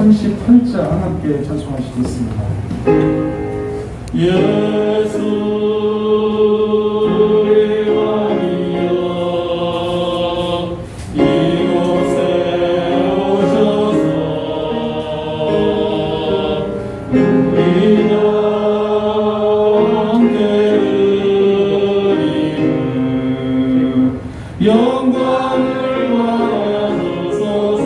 38장 함께 찬송하시겠습니다. 예수의 왕이여 이곳에 오셔서 우리가 함께 드리는 영광을 받으소서.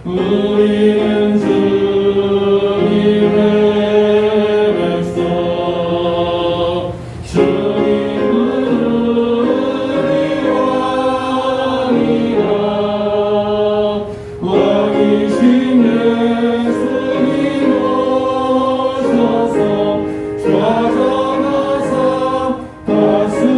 우리는 주님의 백성, 주님은 우리 왕이라. 왕이신 예수님 오셔서 좌정하사 다스리소서.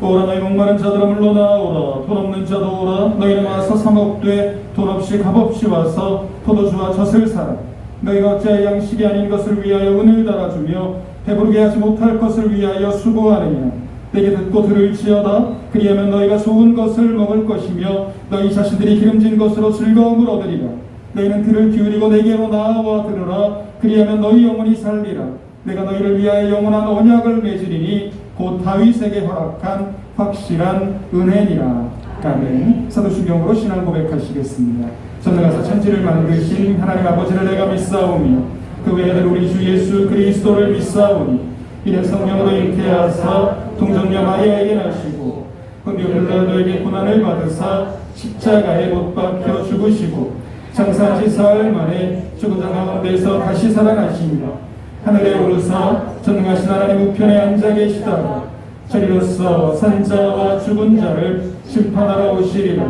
오라 너희 목마른 자들아 물러나 오라. 돈 없는 자도 오라. 너희는 와서 사 먹되 돈 없이 값 없이 와서 포도주와 젖을 사라. 너희가 어찌하여 양식이 아닌 것을 위하여 은을 달아주며 배부르게 하지 못할 것을 위하여 수고하느냐. 내게 듣고 들을지어다. 그리하면 너희가 좋은 것을 먹을 것이며 너희 자신들이 기름진 것으로 즐거움을 얻으리라. 너희는 귀를 기울이고 내게로 나아와 들으라. 그리하면 너희 영혼이 살리라. 내가 너희를 위하여 영원한 언약을 맺으리니 곧 다윗에게 허락한 확실한 은혜니라. 아멘. 사도신경으로 신앙 고백하시겠습니다. 전능하사 천지를 만드신 하나님 아버지를 내가 믿사오며 그 외아들 우리 주 예수 그리스도를 믿사오니 이는 성령으로 잉태하사 동정녀 마리아에게 나시고 본디오 빌라도에게 고난을 받으사 십자가에 못 박혀 죽으시고 장사지 사흘 만에 죽은 자 가운데서 다시 살아나시며 하늘에 오르사 전능하신 하나님 우편에 앉아 계시다가 저리로서 산자와 죽은 자를 심판하러 오시리라.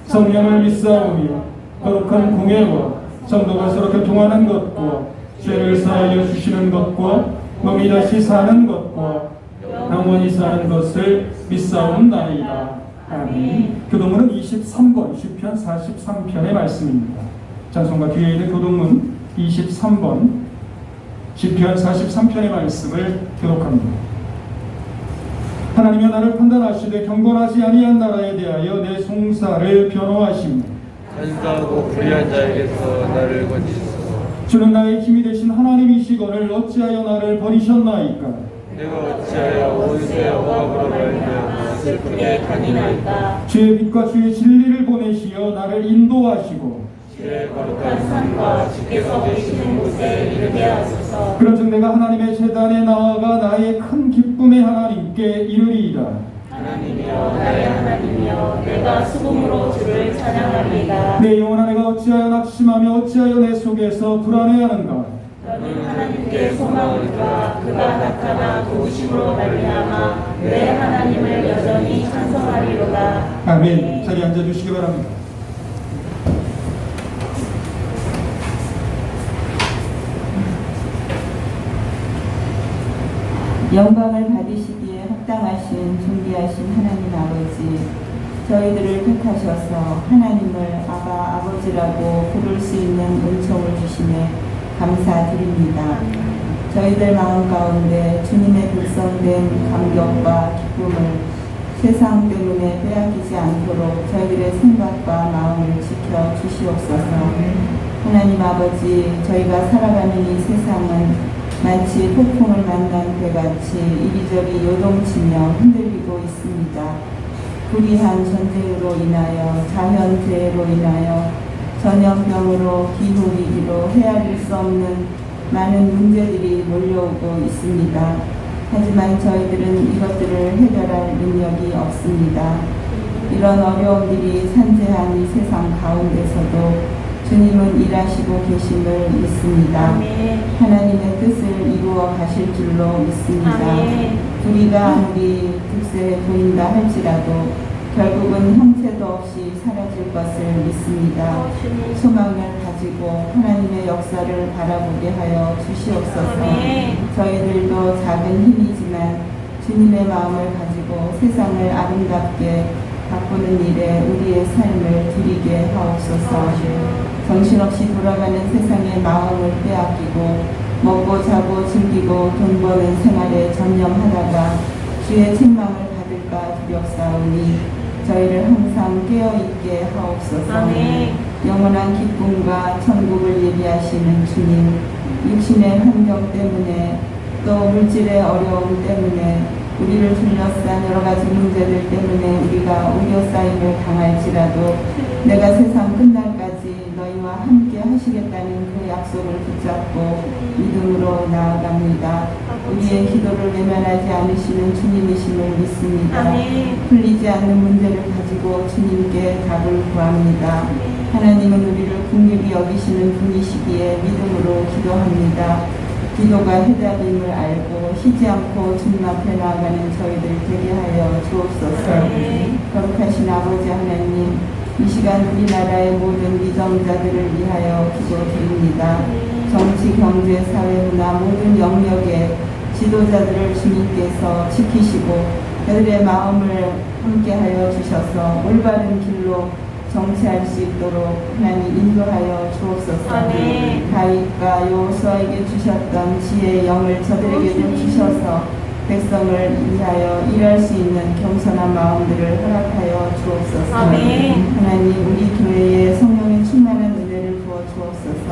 성령을 믿사오며 거룩한 공예와 성도가 서로 교통하는 것과 죄를 사하여 주시는 것과 몸이 다시 사는 것과 영원히 사는 것을 믿사옵나이다. 아멘. 교동문은 23번 시편 43편의 말씀입니다. 찬송가 뒤에 있는 교동문 23번 시편 43편의 말씀을 교독합니다. 하나님이 나를 판단하시되 경건하지 아니한 나라에 대하여 내 송사를 변호하시며 간사하고 불의한 자에게서 나를 건지소서. 주는 나의 힘이 되신 하나님이시거늘 어찌하여 나를 버리셨나이까. 내가 어찌하여 온수의 억압으로 말미암아 슬프게 다니나이까. 주의 빛과 주의 진리를 보내시어 나를 인도하시고 주의 거룩한 산과 주께서 계시는 곳에 이르게 하소서. 그런즉 내가 하나님의 제단에 나아가 나의 큰 기쁨의 하나님께 이르리이다. 하나님이여 나의 하나님이여 내가 수금으로 주를 찬양하리이다. 내 영혼아 내가 어찌하여 낙심하며 어찌하여 내 속에서 불안해하는가. 너는 하나님께 소망을 두어 그가 나타나 도우심으로 말미암아 내 하나님을 여전히 찬송하리로다. 아멘. 자리 앉아주시기 바랍니다. 영광을 받으시기에 합당하신 존귀하신 하나님 아버지, 저희들을 택하셔서 하나님을 아버지라고 부를 수 있는 은총을 주심에 감사드립니다. 저희들 마음 가운데 주님의 백성된 감격과 기쁨을 세상 때문에 빼앗기지 않도록 저희들의 생각과 마음을 지켜 주시옵소서. 하나님 아버지, 저희가 살아가는 이 세상은 마치 폭풍을 만난 배같이 이리저리 요동치며 흔들리고 있습니다. 불의한 전쟁으로 인하여 자연재해로 인하여 전염병으로 기후위기로 헤아릴 수 없는 많은 문제들이 몰려오고 있습니다. 하지만 저희들은 이것들을 해결할 능력이 없습니다. 이런 어려움들이 산재한 이 세상 가운데서도 주님은 일하시고 계심을 믿습니다. 아멘. 하나님의 뜻을 이루어 가실 줄로 믿습니다. 아멘. 불의가 아무리 득세해 보인다 할지라도 결국은 형체도 없이 사라질 것을 믿습니다. 소망을 가지고 하나님의 역사를 바라보게 하여 주시옵소서. 아멘. 저희들도 작은 힘이지만 주님의 마음을 가지고 세상을 아름답게 바꾸는 일에 우리의 삶을 드리게 하옵소서. 정신없이 돌아가는 세상의 마음을 빼앗기고 먹고 자고 즐기고 돈 버는 생활에 전념하다가 주의 책망을 받을까 두렵사오니 저희를 항상 깨어있게 하옵소서. 아멘. 영원한 기쁨과 천국을 예비하시는 주님, 육신의 환경 때문에 또 물질의 어려움 때문에 우리를 둘러싼 여러 가지 문제들 때문에 우리가 우겨싸임을 당할지라도 내가 세상 끝날까지 너희와 함께 하시겠다는 그 약속을 붙잡고 믿음으로 나아갑니다. 우리의 기도를 외면하지 않으시는 주님이심을 믿습니다. 아멘. 풀리지 않는 문제를 가지고 주님께 답을 구합니다. 하나님은 우리를 긍휼히 여기시는 분이시기에 믿음으로 기도합니다. 기도가 해답임을 알고 쉬지 않고 주님 앞에 나아가는 저희들 되게 하여 주옵소서. 아멘. 거룩하신 아버지 하나님, 이 시간 우리나라의 모든 위정자들을 위하여 기도드립니다. 정치, 경제, 사회, 문화 모든 영역의 지도자들을 주님께서 지키시고 그들의 마음을 함께하여 주셔서 올바른 길로 정치할 수 있도록 하나님 인도하여 주옵소서. 아멘. 다윗과 여호수아에게 주셨던 지혜의 영을 저들에게도 주셔서 백성을 위하여 일할 수 있는 겸손한 마음들을 허락하여 주옵소서. 아멘. 하나님 우리 교회에 성령의 충만한 은혜를 부어 주옵소서.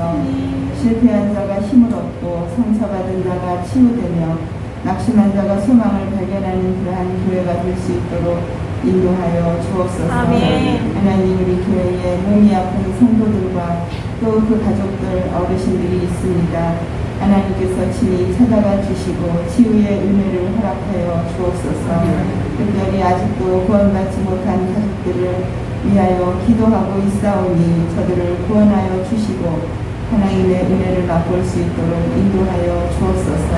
실패한 자가 힘을 얻고 상처받은 자가 치유되며 낙심한 자가 소망을 발견하는 그러한 교회가 될 수 있도록 인도하여 주옵소서. 아멘. 하나님 우리 교회에 몸이 아픈 성도들과 또 그 가족들 어르신들이 있습니다. 하나님께서 친히 찾아가 주시고 치유의 은혜를 허락하여 주옵소서. 특별히 아직도 구원받지 못한 가족들을 위하여 기도하고 있사오니 저들을 구원하여 주시고 하나님의 은혜를 맛볼 수 있도록 인도하여 주옵소서.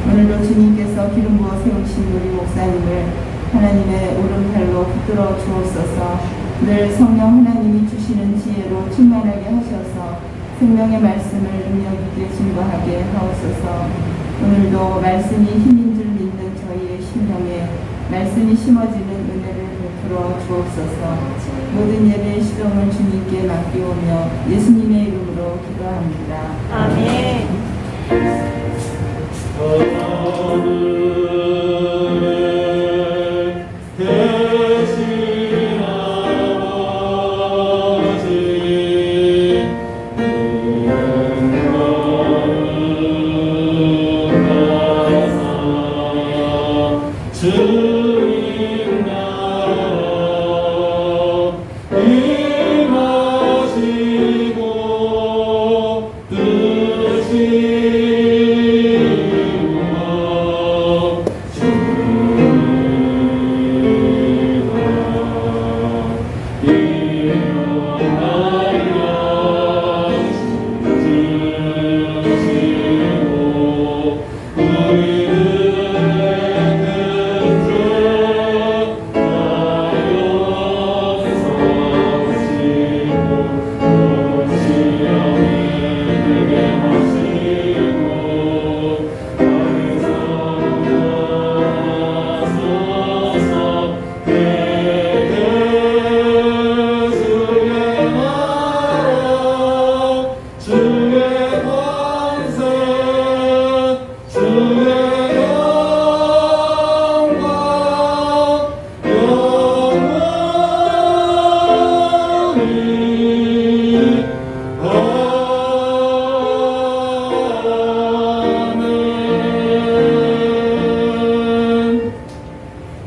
오늘도 주님께서 기름 부어 세우신 우리 목사님을 하나님의 오른팔로 붙들어 주옵소서. 늘 성령 하나님이 주시는 지혜로 충만하게 하셔서 생명의 말씀을 능력 있게 증거하게 하옵소서. 오늘도 말씀이 힘인 줄 믿는 저희의 심령에 말씀이 심어지는 은혜를 베풀어 주옵소서. 모든 예배의 시종을 주님께 맡기오며 예수님의 이름으로 기도합니다. 아멘. 대신 아버지 주님 나라 임하시고 뜻이고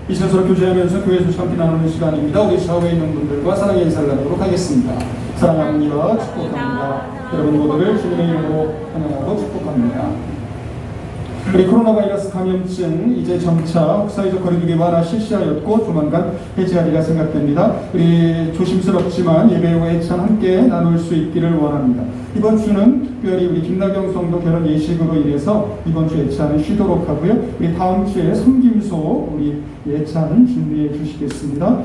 이신서로 교제하면서 교회에서 함께 나누는 시간입니다. 우리 좌우에 있는 분들과 사랑의 인사를 나누도록 하겠습니다. 사랑합니다. 축복합니다. 여러분 모두를 주님의 이름으로 환영하고 축복합니다. 우리 코로나 바이러스 감염증 이제 점차 사회적 거리두기 완화 실시하였고 조만간 해제하리라 생각됩니다. 우리 조심스럽지만 예배 후 애찬 함께 나눌 수 있기를 원합니다. 이번 주는 특별히 우리 김나경 성도 결혼 예식으로 인해서 이번 주 예찬을 쉬도록 하고요. 우리 다음 주에 섬김소 우리 예찬 준비해 주시겠습니다.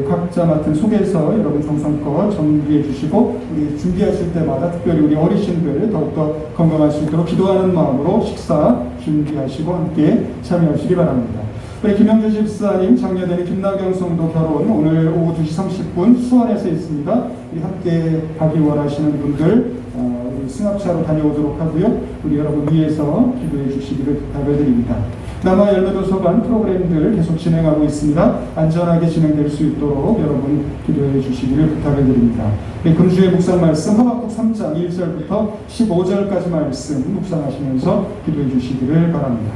각자 맡은 속에서 여러분 정성껏 정비해 주시고 우리 준비하실 때마다 특별히 우리 어르신들 더욱더 건강할 수 있도록 기도하는 마음으로 식사 준비하시고 함께 참여하시기 바랍니다. 우리 김영주 집사님 장녀되는 김나경 성도 결혼 오늘 오후 2시 30분 수원에서 있습니다. 우리 함께 가기 원하시는 분들 우리 우리 승합차로 다녀오도록 하고요. 우리 여러분 위해서 기도해 주시기를 부탁을 드립니다. 남아 열매도서관 프로그램들 계속 진행하고 있습니다. 안전하게 진행될 수 있도록 여러분 기도해 주시기를 부탁을 드립니다. 금주의 묵상 말씀 하박국 3장 1절부터 15절까지 말씀 묵상하시면서 기도해 주시기를 바랍니다.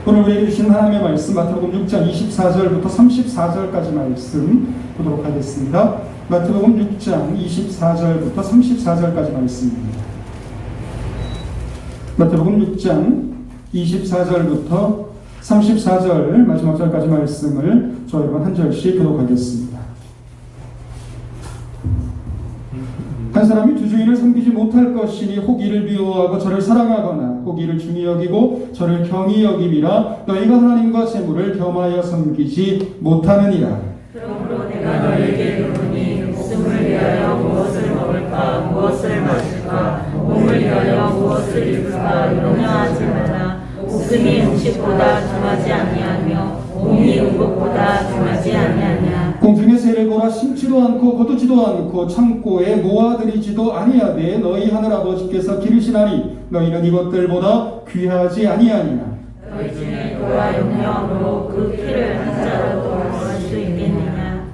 오늘 우리에게 주신 하나님의 말씀 마태복음 6장 24절부터 34절까지 말씀 보도록 하겠습니다. 마태복음 6장 24절부터 34절까지 말씀입니다. 마태복음 6장 24절부터 34절 마지막 절까지 말씀을 저 여러분 한 절씩 교독하겠습니다. 한 사람이 두 주인을 섬기지 못할 것이니 혹 이를 미워하고 저를 사랑하거나 혹 이를 중히 여기고 저를 경히 여김이라 너희가 하나님과 재물을 겸하여 섬기지 못하느니라. 그러므로 내가 너희에게 이르노니 목숨을 위하여 무엇을 먹을까 무엇을 마실까 몸을 위하여 무엇을 입을까 염려하지 마라. 목숨이 음식보다 중하지 아니하며 몸이 의복보다 중하지 아니하냐. 공중의 새를 보라. 심지도 않고 거두지도 않고 창고에 모아들이지도 아니하되 너희 하늘아버지께서 기르시나니 너희는 이것들보다 귀하지 아니하니라. 너희 중에 너와 염려함으로 그 피를 한 자라도 얻을 수 있겠느냐.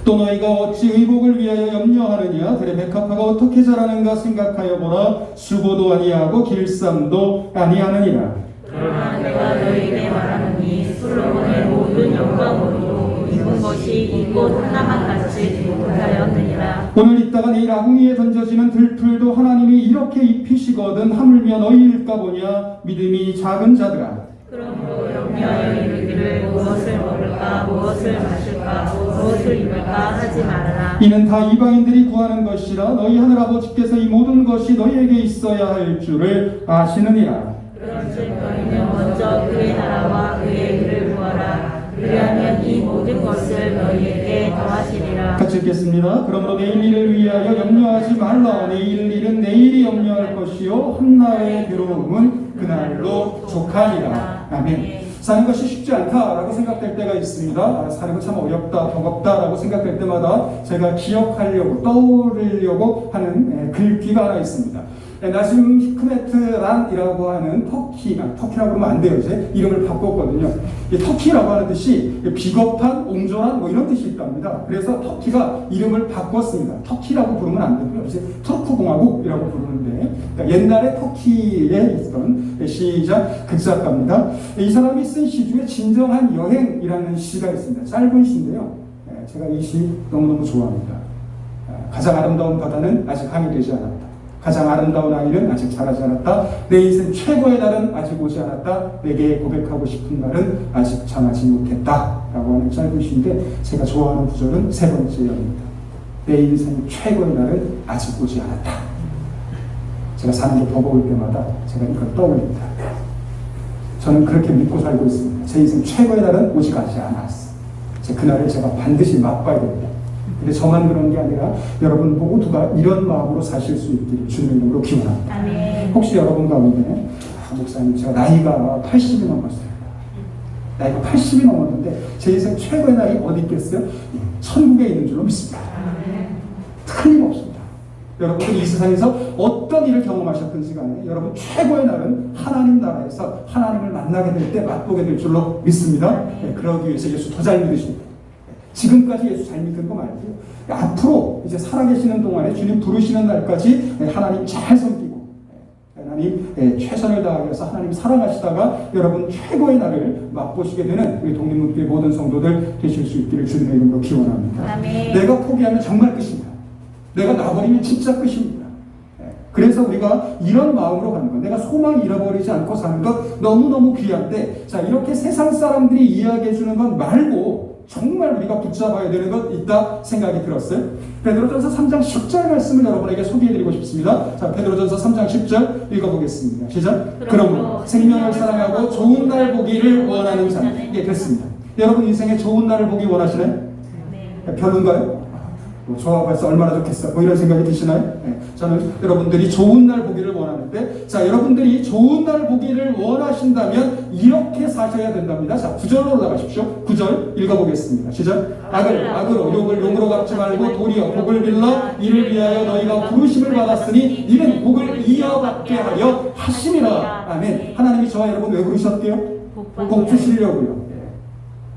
또 너희가 어찌 의복을 위하여 염려하느냐. 들의 백합화가 어떻게 자라는가 생각하여 보라. 수고도 아니하고 길쌈도 아니하느니라. 그러나 내가 너희에게 말하노니 솔로몬의 모든 영광으로도 입은 것이 이 꽃 하나만 같이 못하였느니라. 오늘 있다가 내일 아궁이에 던져지는 들풀도 하나님이 이렇게 입히시거든 하물며 너희일까 보냐. 믿음이 작은 자들아. 그러므로 염려하여 이르기를 무엇을 먹을까 무엇을 마실까 무엇을 입을까 하지 말아라. 이는 다 이방인들이 구하는 것이라. 너희 하늘아버지께서 이 모든 것이 너희에게 있어야 할 줄을 아시느니라. 그런즉 너희는 먼저 그의 나라와 그의 의를 구하라. 그리하면 이 모든 것을 너희에게 더하시리라. 같이 읽겠습니다. 그러므로 내일 일을 위하여 염려하지 말라. 내일 일은 내일이 염려할 것이요 한날의 괴로움은 그날로 족하니라. 아멘. 사는 것이 쉽지 않다라고 생각될 때가 있습니다. 사는 거 참 어렵다, 버겁다라고 생각될 때마다 제가 기억하려고 떠오르려고 하는 글귀가 하나 있습니다. 나심 히크메트란이라고 하는 터키라고 그러면 안 돼요. 이제 이름을 바꿨거든요. 터키라고 하는 뜻이 비겁한, 옹졸한 뭐 이런 뜻이 있답니다. 그래서 터키가 이름을 바꿨습니다. 터키라고 부르면 안 되고요. 이제 터크공화국이라고 부르는데 그러니까 옛날에 터키에 있던 시자 극작가입니다. 이 사람이 쓴 시 중에 진정한 여행이라는 시가 있습니다. 짧은 시인데요. 제가 이 시 너무너무 좋아합니다. 가장 아름다운 바다는 아직 항해되지 않았다. 가장 아름다운 아이는 아직 자라지 않았다. 내 인생 최고의 날은 아직 오지 않았다. 내게 고백하고 싶은 날은 아직 전하지 못했다. 라고 하는 짧은 시인데 제가 좋아하는 구절은 세 번째입니다. 내 인생 최고의 날은 아직 오지 않았다. 제가 사는 게 버거울 때마다 제가 이걸 떠올립니다. 저는 그렇게 믿고 살고 있습니다. 제 인생 최고의 날은 오지 않았어. 그날을 제가 반드시 맛봐야 됩니다. 근데 저만 그런 게 아니라 여러분 모두가 이런 마음으로 사실 수 있기를 주님의 이름으로 기원합니다. 아멘. 혹시 여러분 가운데 목사님 제가 나이가 80이 넘었어요. 나이가 80이 넘었는데 제 인생 최고의 날이 어디 있겠어요? 천국에 있는 줄로 믿습니다. 틀림없습니다. 여러분들이 이 세상에서 어떤 일을 경험하셨든지 간에 여러분 최고의 날은 하나님 나라에서 하나님을 만나게 될 때 맛보게 될 줄로 믿습니다. 그러기 위해서 예수 더 잘 믿으십니다. 지금까지 예수 잘 믿은 거 말고요. 앞으로 이제 살아계시는 동안에 주님 부르시는 날까지 하나님 잘 섬기고 하나님 최선을 다하여서 하나님 사랑하시다가 여러분 최고의 날을 맛보시게 되는 우리 독립문교의 모든 성도들 되실 수 있기를 주님의 이름으로 기원합니다. 아멘. 내가 포기하면 정말 끝입니다. 내가 놔버리면 진짜 끝입니다. 그래서 우리가 이런 마음으로 가는 것, 내가 소망 잃어버리지 않고 사는 것 너무너무 귀한데, 자 이렇게 세상 사람들이 이야기해 주는 것 말고 정말 우리가 붙잡아야 되는 것 있다 생각이 들었어요. 베드로전서 3장 10절 말씀을 여러분에게 소개해드리고 싶습니다. 자, 베드로전서 3장 10절 읽어보겠습니다. 시작. 그러므로 생명을 사랑하고 좋은 날 보기를 원하는 자는, 예, 됐습니다. 여러분 인생에 좋은 날을 보기 원하시나요? 네. 별론가요? 저와 벌써 얼마나 좋겠어. 이런 생각이 드시나요? 저는 여러분들이 좋은 날 보기를 원하는데, 자, 여러분들이 좋은 날 보기를 원하신다면 이렇게 사셔야 된답니다. 자, 9절로 올라가십시오. 9절 읽어보겠습니다. 시작. 악으로 욕을 용으로 갚지 말고 도리어 복을 빌라 이를 위하여 너희가 부르심을 받았으니 이는 복을 이어받게 하려 하심이라. 아멘. 하나님이 저와 여러분 왜 부르셨대요? 복 주시려고요.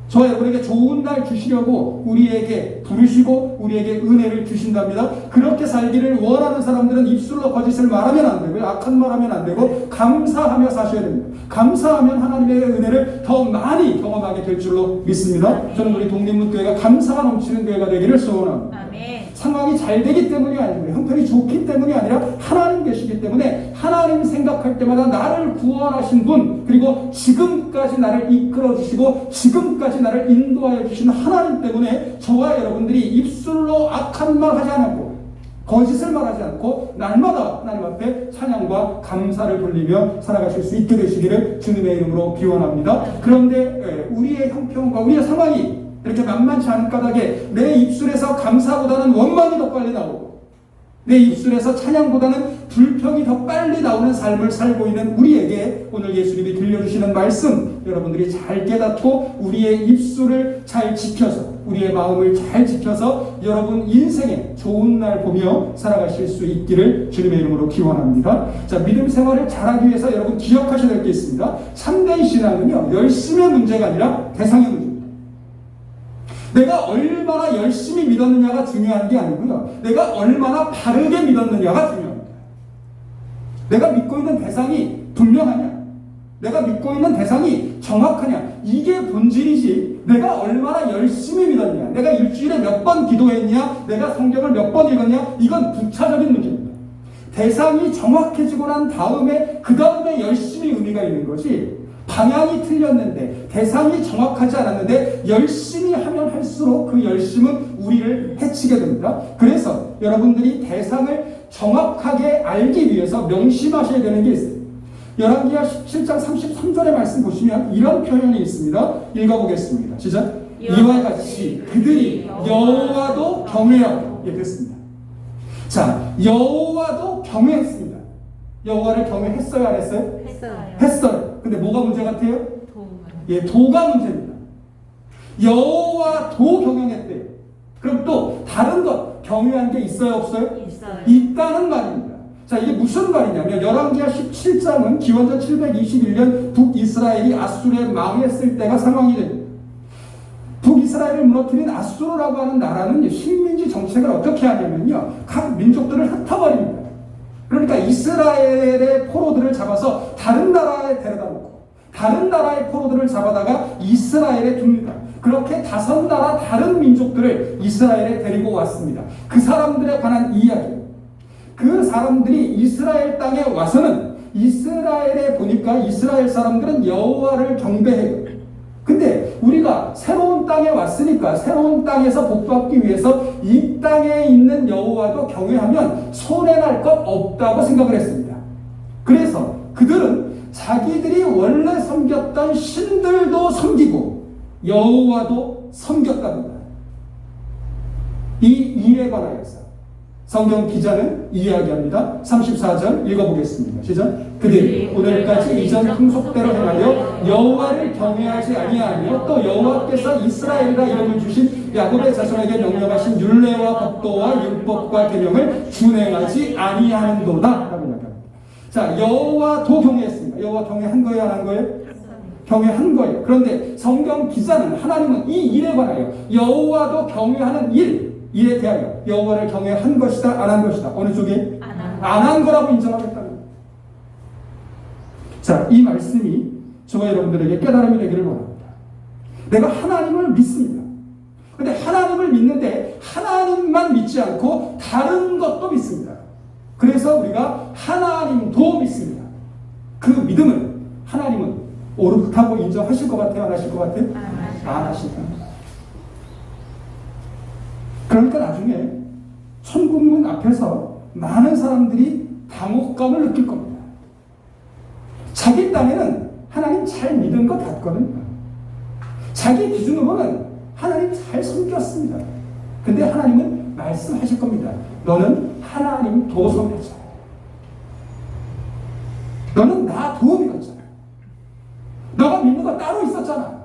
저와 여러분에게 좋은 날 주시려고 우리에게 부르시고 우리에게 은혜를 주신답니다. 그렇게 살기를 원하는 사람들은 입술로 거짓을 말하면 안 되고요. 악한 말하면 안 되고 감사하며 사셔야 됩니다. 감사하면 하나님의 은혜를 더 많이 경험하게 될 줄로 믿습니다. 저는 우리 독립문교회가 감사가 넘치는 교회가 되기를 소원합니다. 아멘. 상황이 잘 되기 때문이 아니고 형편이 좋기 때문이 아니라 하나님 계시기 때문에 하나님 생각할 때마다 나를 구원하신 분, 그리고 지금까지 나를 이끌어 주시고 지금까지 나를 인도하여 주신 하나님 때문에 저와 여러분들이 입술로 악한 말 하지 않고 거짓을 말하지 않고 날마다 하나님 앞에 찬양과 감사를 돌리며 살아가실 수 있게 되시기를 주님의 이름으로 기원합니다. 그런데 우리의 형편과 우리의 상황이 이렇게 만만치 않은 까닭에 내 입술에서 감사보다는 원망이 더 빨리 나오고 내 입술에서 찬양보다는 불평이 더 빨리 나오는 삶을 살고 있는 우리에게 오늘 예수님이 들려주시는 말씀, 여러분들이 잘 깨닫고 우리의 입술을 잘 지켜서 우리의 마음을 잘 지켜서 여러분 인생에 좋은 날 보며 살아가실 수 있기를 주님의 이름으로 기원합니다. 자, 믿음 생활을 잘하기 위해서 여러분 기억하셔야 될 게 있습니다. 참된 신앙은요, 열심의 문제가 아니라 대상의 문제입니다. 내가 얼마나 열심히 믿었느냐가 중요한 게 아니고요, 내가 얼마나 바르게 믿었느냐가 중요합니다. 내가 믿고 있는 대상이 분명하냐, 내가 믿고 있는 대상이 정확하냐, 이게 본질이지 내가 얼마나 열심히 믿었냐, 내가 일주일에 몇 번 기도했냐, 내가 성경을 몇 번 읽었냐, 이건 부차적인 문제입니다. 대상이 정확해지고 난 다음에 그 다음에 열심히 의미가 있는 거지, 방향이 틀렸는데 대상이 정확하지 않았는데 열심히 하면 할수록 그 열심은 우리를 해치게 됩니다. 그래서 여러분들이 대상을 정확하게 알기 위해서 명심하셔야 되는 게 있어요. 열왕기하 17장 33절의 말씀 보시면 이런 표현이 있습니다. 읽어보겠습니다. 시작. 이와 같이 그들이 여호와도 경외하고, 됐습니다. 자, 여호와도 경외했습니다. 여호와를 경외했어요, 안 했어요? 했어요. 근데 뭐가 문제 같아요? 도가 문제입니다. 여호와도 경외했대요. 그럼 또 다른 것 경외한 게 있어요, 없어요? 있다는 말입니다. 자, 이게 무슨 말이냐면 열왕기하 17장은 기원전 721년 북이스라엘이 아수르에 망했을 때가 상황이 됩니다. 북이스라엘을 무너뜨린 아수르라고 하는 나라는 식민지 정책을 어떻게 하냐면요, 각 민족들을 흩어버립니다. 그러니까 이스라엘의 포로들을 잡아서 다른 나라에 데려다 놓고 다른 나라의 포로들을 잡아다가 이스라엘에 둡니다. 그렇게 5나라 다른 민족들을 이스라엘에 데리고 왔습니다. 그 사람들에 관한 이야기. 그 사람들이 이스라엘 땅에 와서는 이스라엘에 보니까 이스라엘 사람들은 여호와를 경배해요. 근데 우리가 새로운 땅에 왔으니까 새로운 땅에서 복받기 위해서 이 땅에 있는 여호와도 경외하면 손해날 것 없다고 생각을 했습니다. 그래서 그들은 자기들이 원래 섬겼던 신들도 섬기고 여호와도 섬겼답니다. 이 일에 관하여서 성경 기자는 이야기합니다. 34절 읽어보겠습니다. 시작. 그들이 오늘까지 이전 풍속대로 행하여 여호와를 경외하지 아니하며 또 여호와께서 이스라엘이라 이름을 주신 야곱의 자손에게 명령하신 율례와 법도와 율법과 계명을 준행하지 아니하는도다 라고 이야기합니다. 자, 여호와도 경외했습니다. 여호와 경외한 거예요, 안 한 거예요? 경외한 거예요. 그런데 성경 기자는, 하나님은 이 일에 관하여 여호와도 경외하는 일에 대하여 여호와를 경외한 것이다, 안 한 것이다, 어느 쪽에? 안 한 거라고 인정하겠다는 거예요. 자, 이 말씀이 저와 여러분들에게 깨달음이 되기를 원합니다. 내가 하나님을 믿습니다. 근데 하나님을 믿는데 하나님만 믿지 않고 다른 것도 믿습니다. 그래서 우리가 하나님도 믿습니다. 그 믿음을 하나님은 옳다고 인정하실 것 같아요, 안 하실 것 같아요? 안 하실 겁니다. 그러니까 나중에 천국문 앞에서 많은 사람들이 당혹감을 느낄 겁니다. 자기 딴에는 하나님 잘 믿은 것 같거든요. 자기 기준으로는 하나님 잘 섬겼습니다. 근데 하나님은 말씀하실 겁니다. 너는 하나님 도성이었잖아. 너는 나 도움이었잖아. 너가 믿는 거 따로 있었잖아.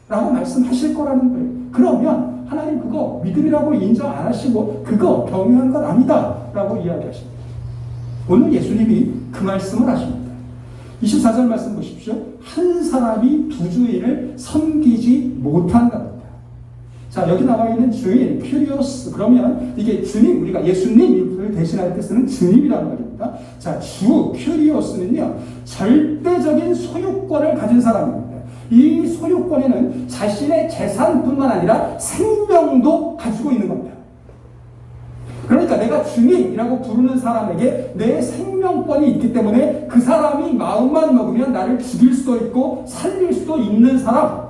라고 말씀하실 거라는 거예요. 그러면 하나님 그거 믿음이라고 인정 안 하시고 그거 경유한 건 아니다 라고 이야기하십니다. 오늘 예수님이 그 말씀을 하십니다. 24절 말씀 보십시오. 한 사람이 두 주인을 섬기지 못한답니다. 자, 여기 나와 있는 주인, 큐리오스. 그러면 이게 주님, 우리가 예수님을 대신할 때 쓰는 주님이라는 말입니다. 자, 주, 큐리오스는요, 절대적인 소유권을 가진 사람입니다. 이 소유권에는 자신의 재산뿐만 아니라 생명도 가지고 있는 겁니다. 그러니까 내가 주님이라고 부르는 사람에게 내 생명권이 있기 때문에 그 사람이 마음만 먹으면 나를 죽일 수도 있고 살릴 수도 있는 사람,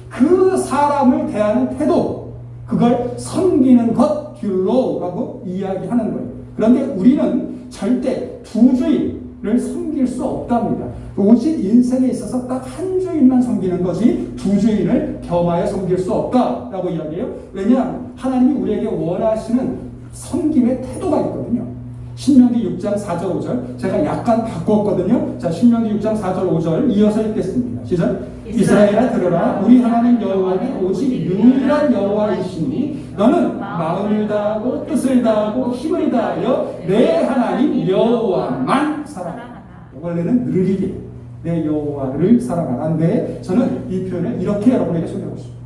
그 사람을 대하는 태도, 그걸 섬기는 것, 듀로라고 이야기하는 거예요. 그런데 우리는 절대 두 주인을 섬길 수 없답니다. 오직 인생에 있어서 딱 한 주인만 섬기는 것이 두 주인을 겸하여 섬길 수 없다라고 이야기해요. 왜냐하면 하나님이 우리에게 원하시는 섬김의 태도가 있거든요. 신명기 6장 4절 5절 제가 약간 바꿨거든요. 자, 신명기 6장 4절 5절 이어서 읽겠습니다. 시작. 이스라엘아 들으라. 우리 하나님 여호와는 오직 유일한 여호와이시니 너는 마음을 다하고 뜻을 다하고 힘을 다하여 내 하나님 여호와만 사랑하라. 원래는 느리게 내 여호와를 사랑하라인데 저는 이 표현을 이렇게 여러분에게 소개하고 싶습니다.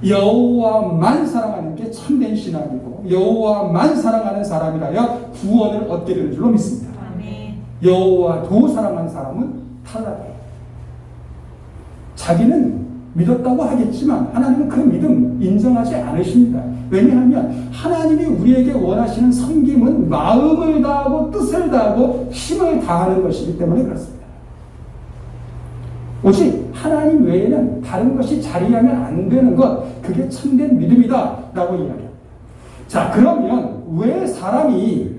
여호와만 사랑하는 게 참된 신앙이고 여호와만 사랑하는 사람이라야 구원을 얻게 되는 줄로 믿습니다. 여호와도 사랑하는 사람은 탈락해요. 자기는 믿었다고 하겠지만 하나님은 그 믿음 인정하지 않으십니다. 왜냐하면 하나님이 우리에게 원하시는 섬김은 마음을 다하고 뜻을 다하고 힘을 다하는 것이기 때문에 그렇습니다. 오직 하나님 외에는 다른 것이 자리하면 안 되는 것, 그게 참된 믿음이다 라고 이야기합니다. 자, 그러면 왜 사람이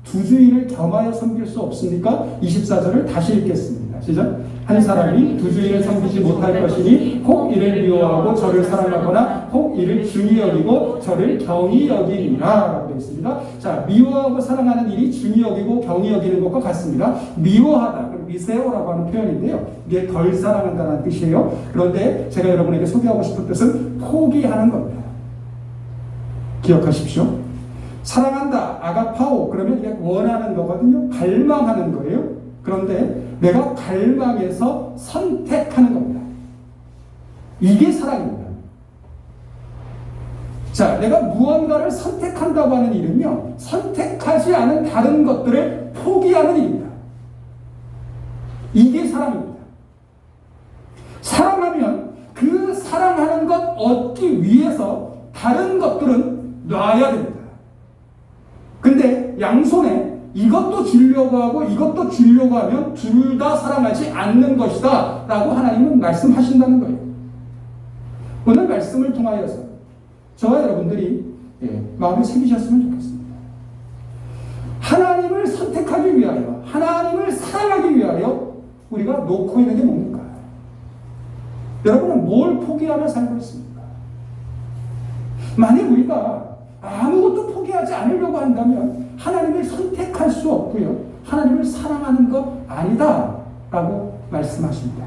두 주인을 겸하여 섬길 수 없습니까? 24절을 다시 읽겠습니다. 시작. 한 사람이 두 주인을 섬기지 못할 것이니 혹 이를 미워하고 저를 사랑하거나 혹 이를 중히 여기고 저를 경히 여기니라 라고 되어 있습니다. 자, 미워하고 사랑하는 일이 중히 여기고 경히 여기는 것과 같습니다. 미워하다, 그럼 미세오라고 하는 표현인데요. 이게 덜 사랑한다는 뜻이에요. 그런데 제가 여러분에게 소개하고 싶은 뜻은 포기하는 겁니다. 기억하십시오. 사랑한다, 아가파오, 그러면 이게 원하는 거거든요. 갈망하는 거예요. 그런데 내가 갈망해서 선택하는 겁니다. 이게 사랑입니다. 자, 내가 무언가를 선택한다고 하는 일은요, 선택하지 않은 다른 것들을 포기하는 일입니다. 이게 사랑입니다. 사랑하면 그 사랑하는 것 얻기 위해서 다른 것들은 놔야 됩니다. 근데 양손에 이것도 주려고 하고 이것도 주려고 하면 둘 다 사랑하지 않는 것이다 라고 하나님은 말씀하신다는 거예요. 오늘 말씀을 통하여서 저와 여러분들이 마음에 새기셨으면 좋겠습니다. 하나님을 선택하기 위하여, 하나님을 사랑하기 위하여 우리가 놓고 있는 게 뭡니까? 여러분은 뭘 포기하며 살고 있습니까? 만약 우리가 아무것도 포기하지 않으려고 한다면 하나님을 선택할 수 없고요. 하나님을 사랑하는 것 아니다 라고 말씀하십니다.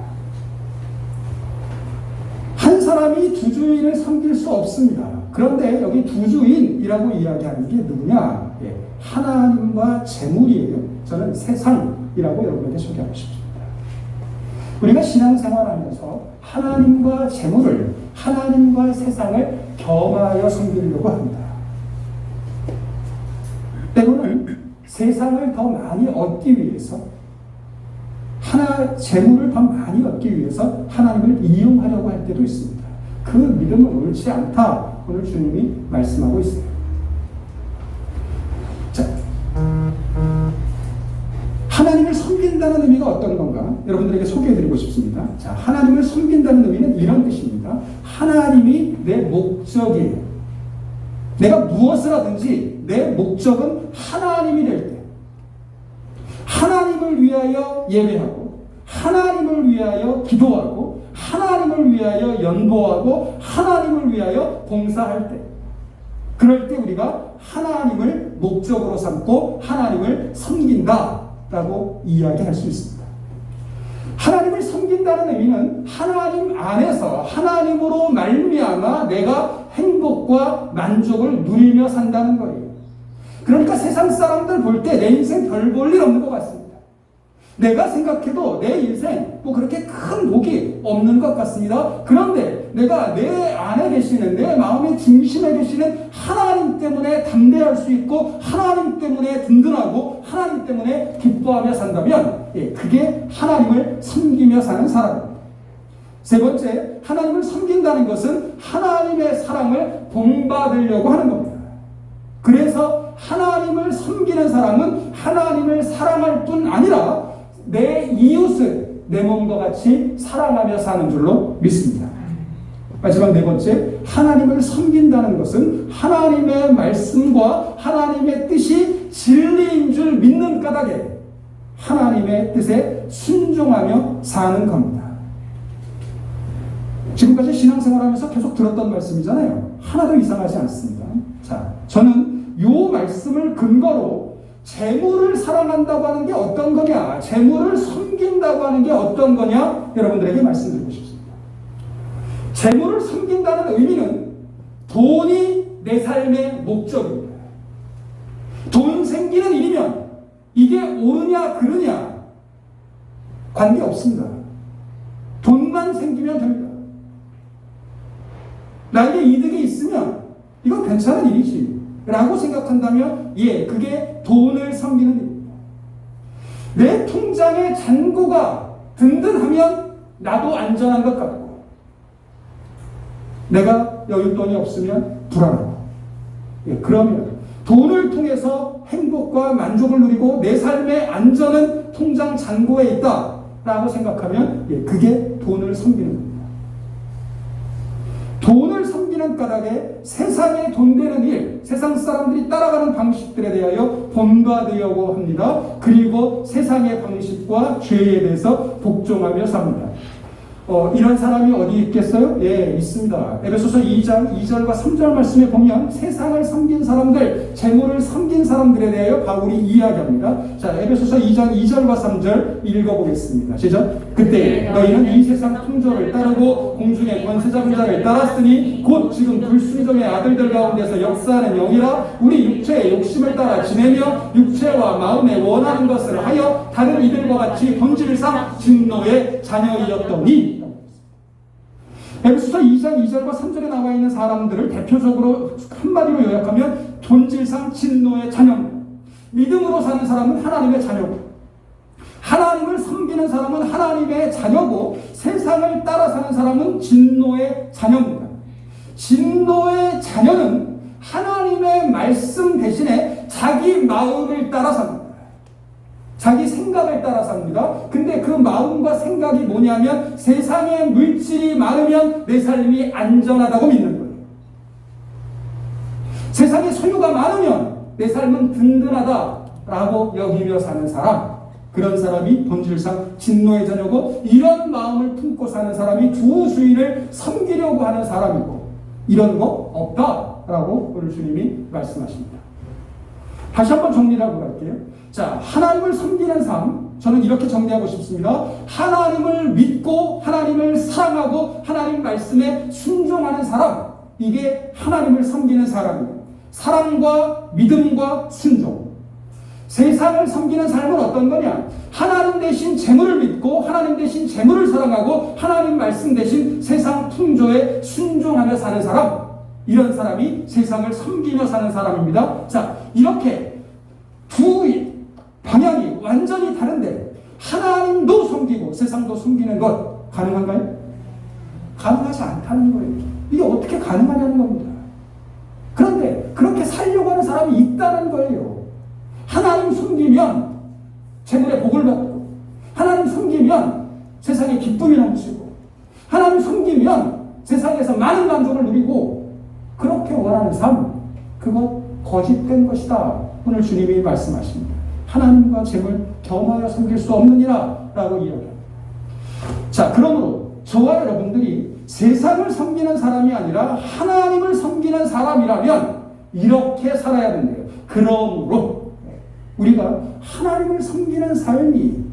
한 사람이 두 주인을 섬길 수 없습니다. 그런데 여기 두 주인이라고 이야기하는 게 누구냐? 하나님과 재물이에요. 저는 세상이라고 여러분에게 소개하고 싶습니다. 우리가 신앙생활하면서 하나님과 재물을, 하나님과 세상을 겸하여 섬기려고 합니다. 때로는 세상을 더 많이 얻기 위해서, 재물을 더 많이 얻기 위해서 하나님을 이용하려고 할 때도 있습니다. 그 믿음은 옳지 않다. 오늘 주님이 말씀하고 있어요. 자, 하나님을 섬긴다는 의미가 어떤 건가? 여러분들에게 소개해드리고 싶습니다. 자, 하나님을 섬긴다는 의미는 이런 뜻입니다. 하나님이 내 목적이에요. 내가 무엇을 하든지 내 목적은 하나님이 될 때, 하나님을 위하여 예배하고, 하나님을 위하여 기도하고, 하나님을 위하여 연보하고, 하나님을 위하여 봉사할 때, 그럴 때 우리가 하나님을 목적으로 삼고 하나님을 섬긴다라고 이야기할 수 있습니다. 하나님을 섬긴다는 의미는 하나님 안에서 하나님으로 말미암아 내가 행복과 만족을 누리며 산다는 거예요. 그러니까 세상 사람들 볼 때 내 인생 별 볼 일 없는 것 같습니다. 내가 생각해도 내 인생 뭐 그렇게 큰 복이 없는 것 같습니다. 그런데 내가 내 안에 계시는, 내 마음의 중심에 계시는 하나님 때문에 담대할 수 있고 하나님 때문에 든든하고 하나님 때문에 기뻐하며 산다면 그게 하나님을 섬기며 사는 사람입니다. 세 번째, 하나님을 섬긴다는 것은 하나님의 사랑을 본받으려고 하는 겁니다. 그래서 하나님을 섬기는 사람은 하나님을 사랑할 뿐 아니라 내 이웃을 내 몸과 같이 사랑하며 사는 줄로 믿습니다. 마지막 네 번째, 하나님을 섬긴다는 것은 하나님의 말씀과 하나님의 뜻이 진리인 줄 믿는 까닭에 하나님의 뜻에 순종하며 사는 겁니다. 지금까지 신앙생활하면서 계속 들었던 말씀이잖아요. 하나도 이상하지 않습니다. 자, 저는 이 말씀을 근거로 재물을 사랑한다고 하는 게 어떤 거냐, 재물을 섬긴다고 하는 게 어떤 거냐, 여러분들에게 말씀드리고 싶습니다. 재물을 섬긴다는 의미는 돈이 내 삶의 목적입니다. 돈 생기는 일이면 이게 옳으냐 그르냐 관계없습니다. 돈만 생기면 됩니다. 나에게 이득이 있으면 이건 괜찮은 일이지 라고 생각한다면 그게 돈을 섬기는 일입니다. 내 통장의 잔고가 든든하면 나도 안전한 것 같고, 내가 여윳돈이 없으면 불안하고, 그러면 돈을 통해서 행복과 만족을 누리고 내 삶의 안전은 통장 잔고에 있다 라고 생각하면 그게 돈을 섬기는 겁니다. 돈을 섬기는 까닭에 세상에 돈 되는 일, 세상 사람들이 따라가는 방식들에 대하여 본받으려고 합니다. 그리고 세상의 방식과 죄에 대해서 복종하며 삽니다. 이런 사람이 어디 있겠어요? 있습니다. 에베소서 2장 2절과 3절 말씀에 보면 세상을 섬긴 사람들, 재물을 섬긴 사람들에 대하여 바울이 이야기합니다. 자, 에베소서 2장 2절과 3절 읽어보겠습니다. 시작. 그때 너희는 이 세상 풍조를 따르고 공중의 권세 잡은 자를 따랐으니 곧 지금 불순종의 아들들 가운데서 역사하는 영이라 우리 육체의 욕심을 따라 지내며 육체와 마음에 원하는 것을 하여 다른 이들과 같이 본질상 진노의 자녀이었더니. 에베소서 2장 2절과 3절에 나와 있는 사람들을 대표적으로 한마디로 요약하면 본질상 진노의 자녀입니다. 믿음으로 사는 사람은 하나님의 자녀고, 하나님을 섬기는 사람은 하나님의 자녀고, 세상을 따라 사는 사람은 진노의 자녀입니다. 진노의 자녀는 하나님의 말씀 대신에 자기 마음을 따라 삽니다. 자기 생각을 따라 삽니다. 근데 그 마음과 생각이 뭐냐면 세상에 물질이 많으면 내 삶이 안전하다고 믿는 거예요. 세상에 소유가 많으면 내 삶은 든든하다라고 여기며 사는 사람, 그런 사람이 본질상 진노의 자녀고, 이런 마음을 품고 사는 사람이 두 주인을 섬기려고 하는 사람이고, 이런 거 없다라고 오늘 주님이 말씀하십니다. 다시 한번 정리하고 갈게요. 자, 하나님을 섬기는 삶, 저는 이렇게 정리하고 싶습니다. 하나님을 믿고 하나님을 사랑하고 하나님 말씀에 순종하는 사람, 이게 하나님을 섬기는 사람이에요. 사랑과 믿음과 순종. 세상을 섬기는 삶은 어떤 거냐? 하나님 대신 재물을 믿고 하나님 대신 재물을 사랑하고 하나님 말씀 대신 세상 풍조에 순종하며 사는 사람, 이런 사람이 세상을 섬기며 사는 사람입니다. 자, 이렇게 두 방향이 완전히 다른데 하나님도 섬기고 세상도 섬기는 것 가능한가요? 가능하지 않다는 거예요. 이게 어떻게 가능하냐는 겁니다. 그런데 그렇게 살려고 하는 사람이 있다는 거예요. 하나님 섬기면 재물의 복을 받고, 하나님 섬기면 세상에 기쁨이 넘치고, 하나님 섬기면 세상에서 많은 만족을 누리고, 그렇게 원하는 삶, 그거 거짓된 것이다. 오늘 주님이 말씀하십니다. 하나님과 재물 겸하여 섬길 수 없느니라 라고 이야기합니다. 자, 그러므로 저와 여러분들이 세상을 섬기는 사람이 아니라 하나님을 섬기는 사람이라면 이렇게 살아야 된대요. 그러므로 우리가 하나님을 섬기는 삶이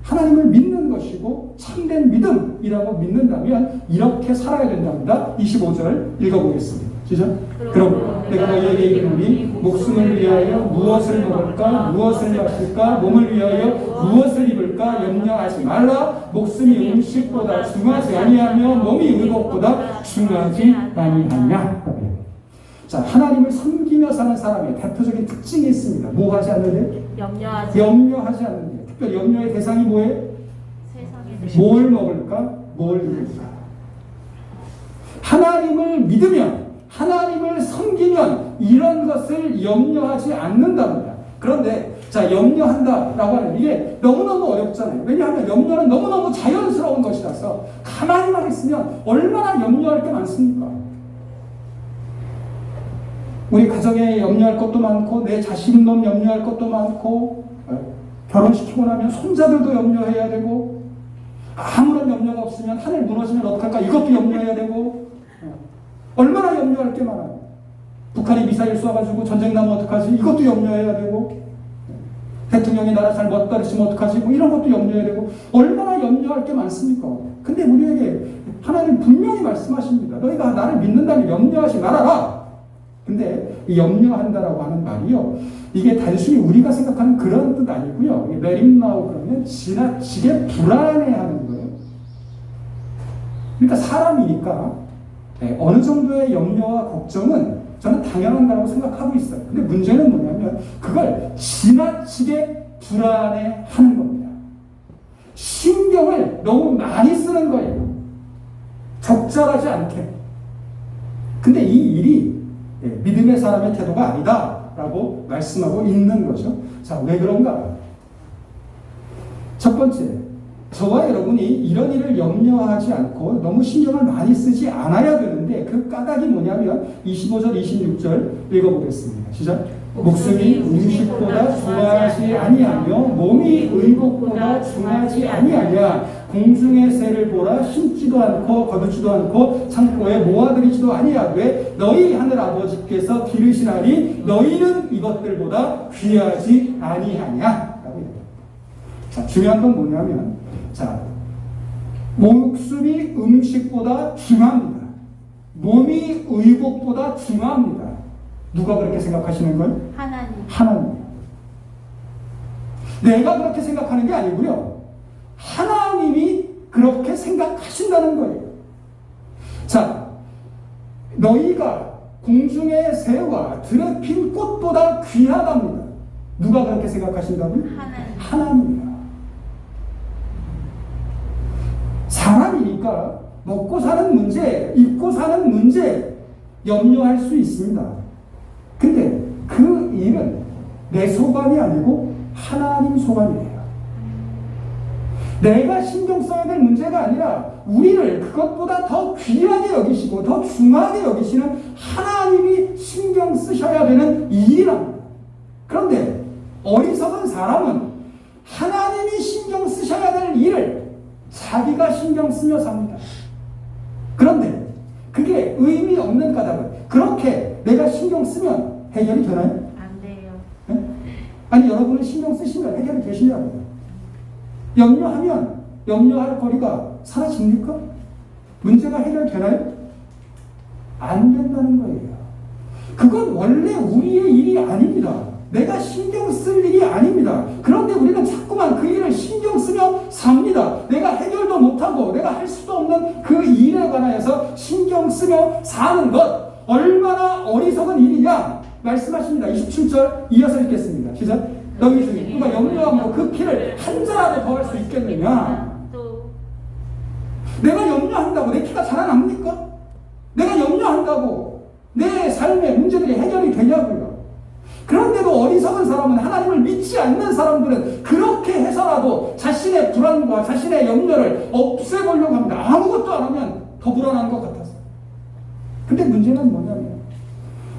하나님을 믿는 것이고 참된 믿음이라고 믿는다면 이렇게 살아야 된답니다. 25절 읽어보겠습니다. 시작. 그러므로 내가 너희에게 이르노니 목숨을 위하여 무엇을 먹을까 무엇을 마실까 몸을 위하여 무엇을 입을까 염려하지 말라. 목숨이 음식보다 중하지 아니하며 몸이 의복보다 중하지 아니하냐. 자, 하나님을 섬기며 사는 사람의 대표적인 특징이 있습니다. 뭐 하지 않는데? 염려하지 않는데. 특별히 염려의 대상이 뭐예요? 뭘 먹을까? 뭘 입을까? 하나님을 믿으면, 하나님을 섬기면 이런 것을 염려하지 않는답니다. 그런데 자, 염려한다라고 하는 이게 너무너무 어렵잖아요. 왜냐하면 염려는 너무너무 자연스러운 것이라서 가만히만 있으면 얼마나 염려할 게 많습니까? 우리 가정에 염려할 것도 많고 내 자식인 놈 염려할 것도 많고 결혼시키고 나면 손자들도 염려해야 되고 아무런 염려가 없으면 하늘 무너지면 어떡할까 이것도 염려해야 되고 얼마나 염려할 게 많아요. 북한이 미사일 쏴가지고 전쟁 나면 어떡하지 이것도 염려해야 되고 대통령이 나라 잘 못 따르시면 어떡하지 뭐 이런 것도 염려해야 되고 얼마나 염려할 게 많습니까? 근데 우리에게 하나님 분명히 말씀하십니다. 너희가 나를 믿는다면 염려하지 말아라. 근데 이 염려한다라고 하는 말이요, 이게 단순히 우리가 생각하는 그런 뜻 아니고요. 메림나오 그러면 지나치게 불안해하는 거예요. 그러니까 사람이니까 어느 정도의 염려와 걱정은 저는 당연한 거라고 생각하고 있어요. 근데 문제는 뭐냐면 그걸 지나치게 불안해하는 겁니다. 신경을 너무 많이 쓰는 거예요. 적절하지 않게. 근데 이 일이 믿음의 사람의 태도가 아니다라고 말씀하고 있는 거죠. 자, 왜 그런가? 첫 번째, 저와 여러분이 이런 일을 염려하지 않고 너무 신경을 많이 쓰지 않아야 되는데 그 까닭이 뭐냐면 25절, 26절 읽어보겠습니다. 시작. 목숨이 음식보다 중하지 아니하며 몸이 의복보다 중하지 아니하냐. 공중의 새를 보라. 심지도 않고 거두지도 않고 창고에 모아들이지도 아니하되 너희 하늘 아버지께서 기르시나니 너희는 이것들보다 귀하지 아니하냐. 자, 중요한 건 뭐냐면 자, 목숨이 음식보다 중합니다. 몸이 의복보다 중합니다. 누가 그렇게 생각하시는 거예요? 하나님. 내가 그렇게 생각하는 게 아니고요. 하나님이 그렇게 생각하신다는 거예요. 자, 너희가 공중의 새와 들에 핀 꽃보다 귀하답니다. 누가 그렇게 생각하신다고요? 하나님이요. 사람이니까 먹고 사는 문제, 입고 사는 문제 염려할 수 있습니다. 근데 그 일은 내 소관이 아니고 하나님 소관이에요. 내가 신경 써야 될 문제가 아니라 우리를 그것보다 더 귀하게 여기시고 더 중하게 여기시는 하나님이 신경 쓰셔야 되는 일이랍니다. 그런데 어리석은 사람은 하나님이 신경 쓰셔야 될 일을 자기가 신경 쓰며 삽니다. 그런데 그게 의미 없는 까닭은 그렇게 내가 신경 쓰면 해결이 되나요? 안 돼요. 네? 아니 여러분은 신경 쓰시면 해결이 되시냐고요. 염려하면 염려할 거리가 사라집니까? 문제가 해결되나요? 안 된다는 거예요. 그건 원래 우리의 일이 아닙니다. 내가 신경 쓸 일이 아닙니다. 그런데 우리는 자꾸만 그 일을 신경 쓰며 삽니다. 내가 해결도 못하고 내가 할 수도 없는 그 일에 관하여서 신경 쓰며 사는 것 얼마나 어리석은 일이냐 말씀하십니다. 27절 이어서 읽겠습니다. 시작. 너희 중에 누가 염려하고 그 키를 한 자라도 더 할 수 있겠느냐. 내가 염려한다고 내 키가 자라납니까? 내가 염려한다고 내 삶의 문제들이 해결이 되냐고요. 그런데도 어리석은 사람은 하나님을 믿지 않는 사람들은 그렇게 해서라도 자신의 불안과 자신의 염려를 없애보려고 합니다. 아무것도 안 하면 더 불안한 것 같아서. 근데 문제는 뭐냐면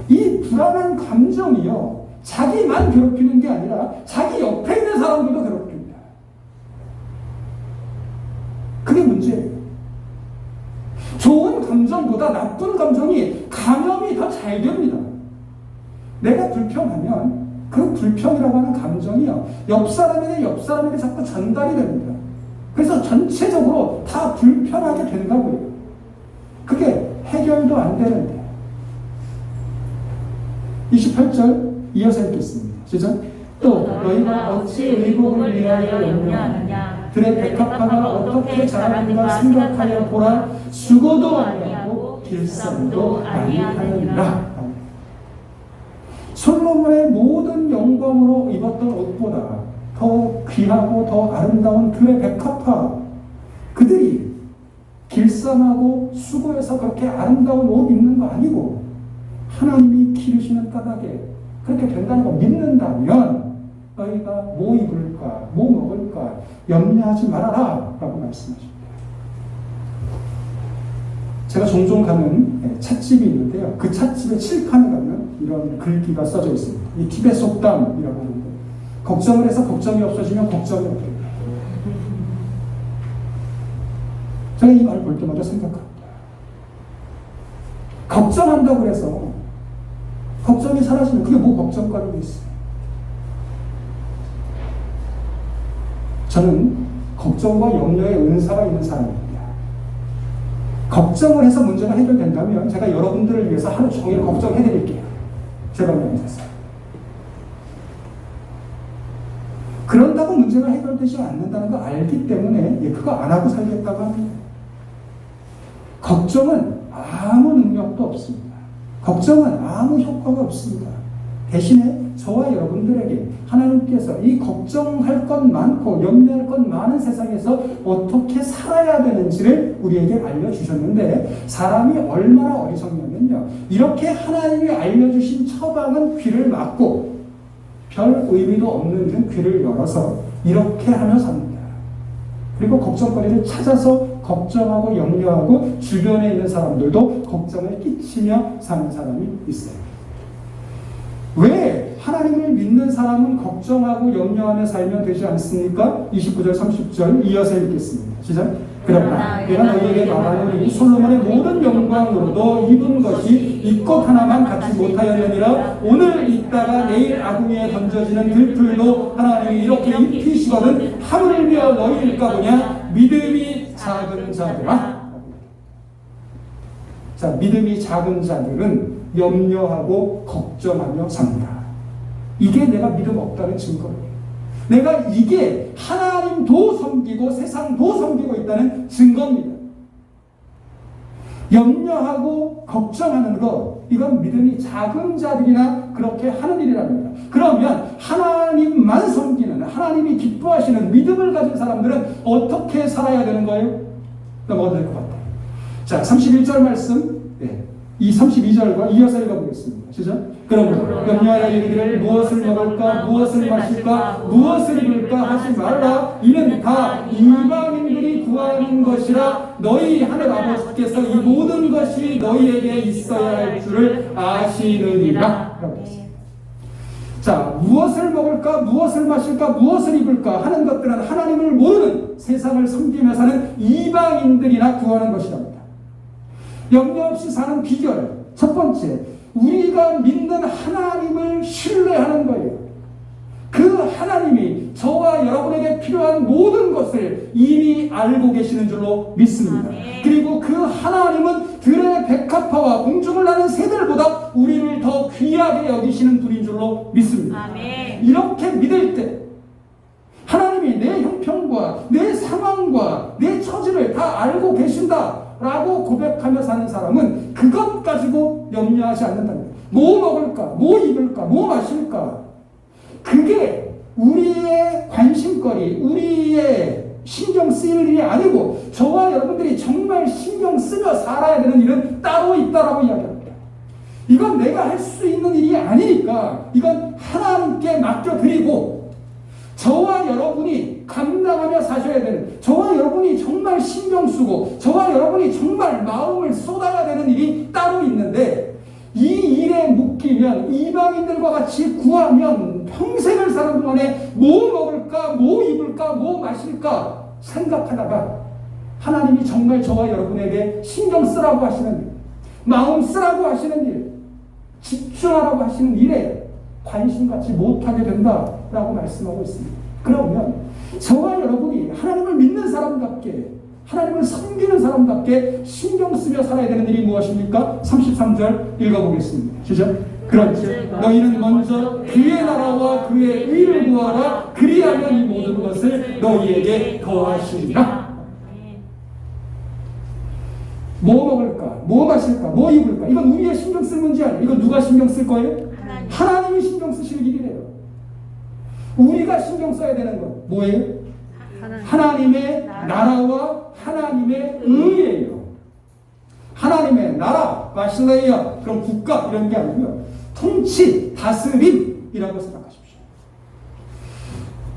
이 불안한 감정이요 자기만 괴롭히는 게 아니라 자기 옆에 있는 사람들도 괴롭힙니다. 그게 문제예요. 좋은 감정보다 나쁜 감정이 감염이 더 잘 됩니다. 내가 불평하면 그 불평이라고 하는 감정이요, 옆 사람에게 자꾸 전달이 됩니다. 그래서 전체적으로 다 불편하게 된다고요. 그게 해결도 안 되는데. 28절 이어서 읽겠습니다. 시작. 또 너희가 어찌 의복을 위하여 염려하느냐. 들의 백합화가 어떻게 자라는가 생각하여 보라. 수고도 아니하고 길쌈도 아니하느니라. 솔로몬의 모든 영광으로 입었던 옷보다 더 귀하고 더 아름다운 들의 백합화, 그들이 길쌈하고 수고해서 그렇게 아름다운 옷 입는 거 아니고 하나님이 기르시는 까닭에 그렇게 된다는 거 믿는다면 너희가 뭐 입을까 뭐 먹을까 염려하지 말아라 라고 말씀하십니다. 제가 종종 가는 찻집이 있는데요, 그 찻집의 칠판에 가면 이런 글귀가 써져 있습니다. 이 티벳 속담이라고 하는데, 걱정을 해서 걱정이 없어지면 걱정이 없습니다. 제가 이 말 볼 때마다 생각합니다. 걱정한다고 해서 걱정이 사라지면 그게 뭐 걱정거리가 있어요. 저는 걱정과 염려의 은사가 있는 사람입니다. 걱정을 해서 문제가 해결된다면 제가 여러분들을 위해서 하루 종일 걱정해드릴게요. 제 방에 앉아서. 그런다고 문제가 해결되지 않는다는 걸 알기 때문에 그거 안 하고 살겠다고 합니다. 걱정은 아무 능력도 없습니다. 걱정은 아무 효과가 없습니다. 대신에 저와 여러분들에게 하나님께서 이 걱정할 것 많고 염려할 것 많은 세상에서 어떻게 살아야 되는지를 우리에게 알려주셨는데, 사람이 얼마나 어리석냐면요, 이렇게 하나님이 알려주신 처방은 귀를 막고 별 의미도 없는 일은 귀를 열어서 이렇게 하며 삽니다. 그리고 걱정거리를 찾아서 걱정하고 염려하고 주변에 있는 사람들도 걱정을 끼치며 사는 사람이 있어요. 왜 하나님을 믿는 사람은 걱정하고 염려하며 살면 되지 않습니까? 29절 30절 이어서 읽겠습니다. 시작. 그러나 내가 너희에게 말하노니 솔로몬의 모든 영광으로도 입은 것이 이 꽃 하나만 갖지 못하였느니라. 오늘 있다가 내일 아궁이에 던져지는 들풀도 하나님이 이렇게 입히시거든 하물며 너희일까 보냐. 믿음이 작은 자들아. 자, 믿음이 작은 자들은 염려하고 걱정하며 삽니다. 이게 내가 믿음 없다는 증거예요. 내가 이게 하나님도 섬기고 세상도 섬기고 있다는 증거입니다. 염려하고 걱정하는 것, 이건 믿음이 작은 자들이나 그렇게 하는 일이랍니다. 그러면 하나님만 섬기는, 하나님이 기뻐하시는 믿음을 가진 사람들은 어떻게 살아야 되는 거예요? 넘어가도 될 것 같아요. 자, 31절 말씀, 이 32절과 이어서 읽어보겠습니다. 시작. 그러므로 염려하여 이르기를 무엇을 먹을까 무엇을 마실까 무엇을 입을까 하지 말라. 이는 다 이방인들이 구하는 것이라. 너희 하늘 아버지께서 이 모든 것이 너희에게 있어야 할 줄을 아시느니라. 자, 무엇을 먹을까 무엇을 마실까 무엇을 입을까 하는 것들은 하나님을 모르는 세상을 섬기며 사는 이방인들이나 구하는 것이랍니다. 염려 없이 사는 비결, 첫 번째, 우리가 믿는 하나님을 신뢰하는 거예요. 그 하나님이 저와 여러분에게 필요한 모든 것을 이미 알고 계시는 줄로 믿습니다. 아멘. 그리고 그 하나님은 들의 백합화와 공중을 나는 새들보다 우리를 더 귀하게 여기시는 분인 줄로 믿습니다. 아멘. 이렇게 믿을 때 하나님이 내 형편과 내 상황과 내 처지를 다 알고 계신다 라고 고백하며 사는 사람은 그것 가지고 염려하지 않는다는 거예요. 뭐 먹을까? 뭐 입을까? 뭐 마실까? 그게 우리의 관심거리, 우리의 신경 쓰일 일이 아니고 저와 여러분들이 정말 신경 쓰며 살아야 되는 일은 따로 있다라고 이야기합니다. 이건 내가 할 수 있는 일이 아니니까 이건 하나님께 맡겨드리고 저와 여러분이 감당하며 사셔야 되는, 저와 여러분이 정말 신경 쓰고 저와 여러분이 정말 마음을 쏟아야 되는 일이 따로 있는데, 이 일에 묶이면 이방인들과 같이 구하면 평생을 사는 동안에 뭐 먹을까 뭐 입을까 뭐 마실까 생각하다가 하나님이 정말 저와 여러분에게 신경 쓰라고 하시는 일, 마음 쓰라고 하시는 일, 집중하라고 하시는 일에 관심 갖지 못하게 된다라고 말씀하고 있습니다. 그러면 저와 여러분이 하나님을 믿는 사람답게, 하나님을 섬기는 사람답게 신경 쓰며 살아야 되는 일이 무엇입니까? 33절 읽어보겠습니다. 시작. 그런즉 너희는 먼저 그의 나라와 그의 의를 구하라. 그리하면 이 모든 것을 너희에게 더하시리라. 뭐 먹을까? 뭐 마실까? 뭐 입을까? 이건 우리의 신경 쓸 문제 아니에요. 이건 누가 신경 쓸 거예요? 하나님이 신경 쓰실 일이래요. 우리가 신경 써야 되는 건 뭐예요? 하나님의 나라와 하나님의 의예요. 하나님의 나라, 마실레이아, 그럼 국가 이런 게 아니고요. 통치, 다스림이라고 생각하십시오.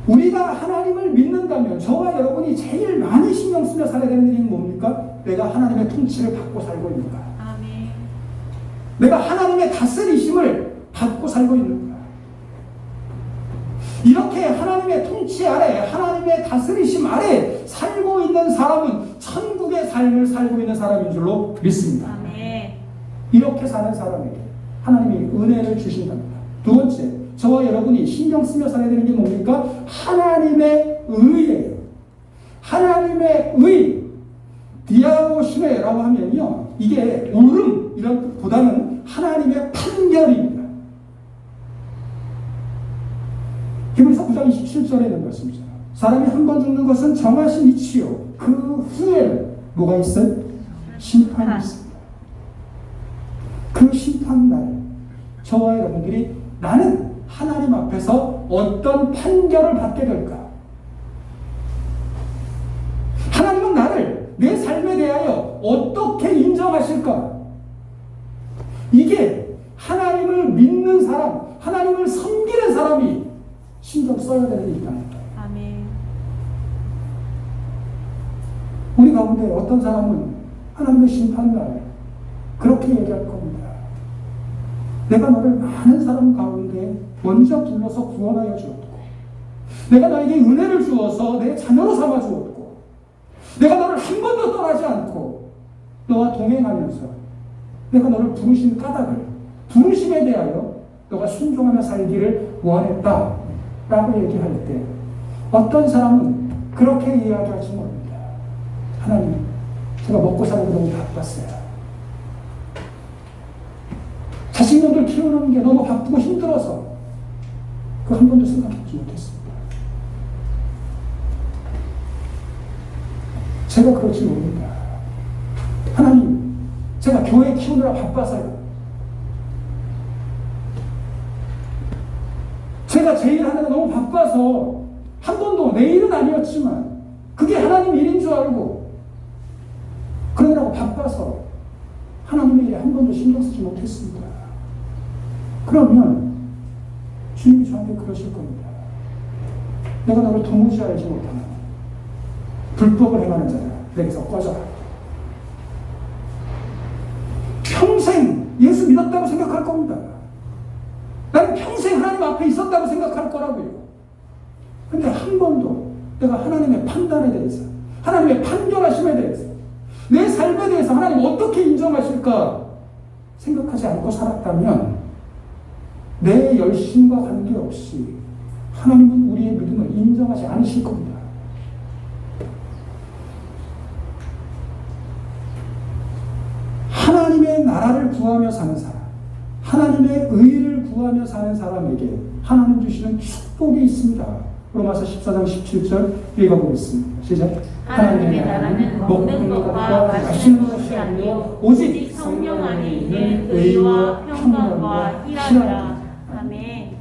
우리가 하나님을 믿는다면 저와 여러분이 제일 많이 신경 쓰며 살아야 되는 일이 뭡니까? 내가 하나님의 통치를 받고 살고 있는가? 아멘. 내가 하나님의 다스리심을 받고 살고 있는가? 이렇게 하나님의 통치 아래, 하나님의 다스리심 아래 살고 있는 사람은 천국의 삶을 살고 있는 사람인 줄로 믿습니다. 아멘. 이렇게 사는 사람에게 하나님이 은혜를 주신답니다. 두 번째, 저와 여러분이 신경 쓰며 살아야 되는 게 뭡니까? 하나님의 의예요. 하나님의 의, 디아오시네라고 하면요, 이게 옳음 이런 뜻보다는 하나님의 판결입니다. 히브리서 9장 27절에 있는 말씀이잖아요. 사람이 한 번 죽는 것은 정하신 이치요, 그 후에는 뭐가 있어요? 심판이 있습니다. 그 심판날 저와 여러분들이 나는 하나님 앞에서 어떤 판결을 받게 될까? 하나님은 나를 내 삶에 대하여 어떻게 인정하실까? 이게 하나님을 믿는 사람, 하나님을 섬기는 사람이 신경 써야 되는 일이라는 거예요. 아멘. 우리 가운데 어떤 사람은 하나님의 심판날 그렇게 얘기할 겁니다. 내가 너를 많은 사람 가운데 먼저 불러서 구원하여 주었고, 내가 너에게 은혜를 주어서 내 자녀로 삼아 주었고, 내가 너를 한 번도 떠나지 않고 너와 동행하면서 내가 너를 부르신 까닭을, 부르심에 대하여 너가 순종하며 살기를 원했다 라고 얘기할 때 어떤 사람은 그렇게 이야기하지 못합니다. 하나님, 제가 먹고 살기 너무 바빴어요. 자식놈들 키우는 게 너무 바쁘고 힘들어서 그 한 번도 생각하지 못했습니다. 제가 그렇지 못합니다. 하나님, 제가 교회 키우느라 바빠서요. 제가 제 일 하느라 너무 바빠서 한 번도 내 일은 아니었지만 그게 하나님 일인 줄 알고 그러느라고 바빠서 하나님의 일에 한 번도 신경 쓰지 못했습니다. 그러면 주님이 저한테 그러실 겁니다. 내가 너를 도무지 알지 못하는 불법을 행하는 자야, 내게서 꺼져라. 평생 예수 믿었다고 생각할 겁니다. 나는 평생 하나님 앞에 있었다고 생각할 거라고요. 근데 한 번도 내가 하나님의 판단에 대해서, 하나님의 판결하심에 대해서, 내 삶에 대해서 하나님 어떻게 인정하실까 생각하지 않고 살았다면 내 열심과 관계없이 하나님은 우리의 믿음을 인정하지 않으실 겁니다. 하나님의 나라를 구하며 사는 사람, 하나님의 의를 구하며 사는 사람에게 하나님 주시는 축복이 있습니다. 로마서 14장 17절 읽어보겠습니다. 시작. 하나님의 나라는 먹는 것과 마시는 것이 아니요 오직 성령 안에 있는 의와 평강과 희락이라. 아멘.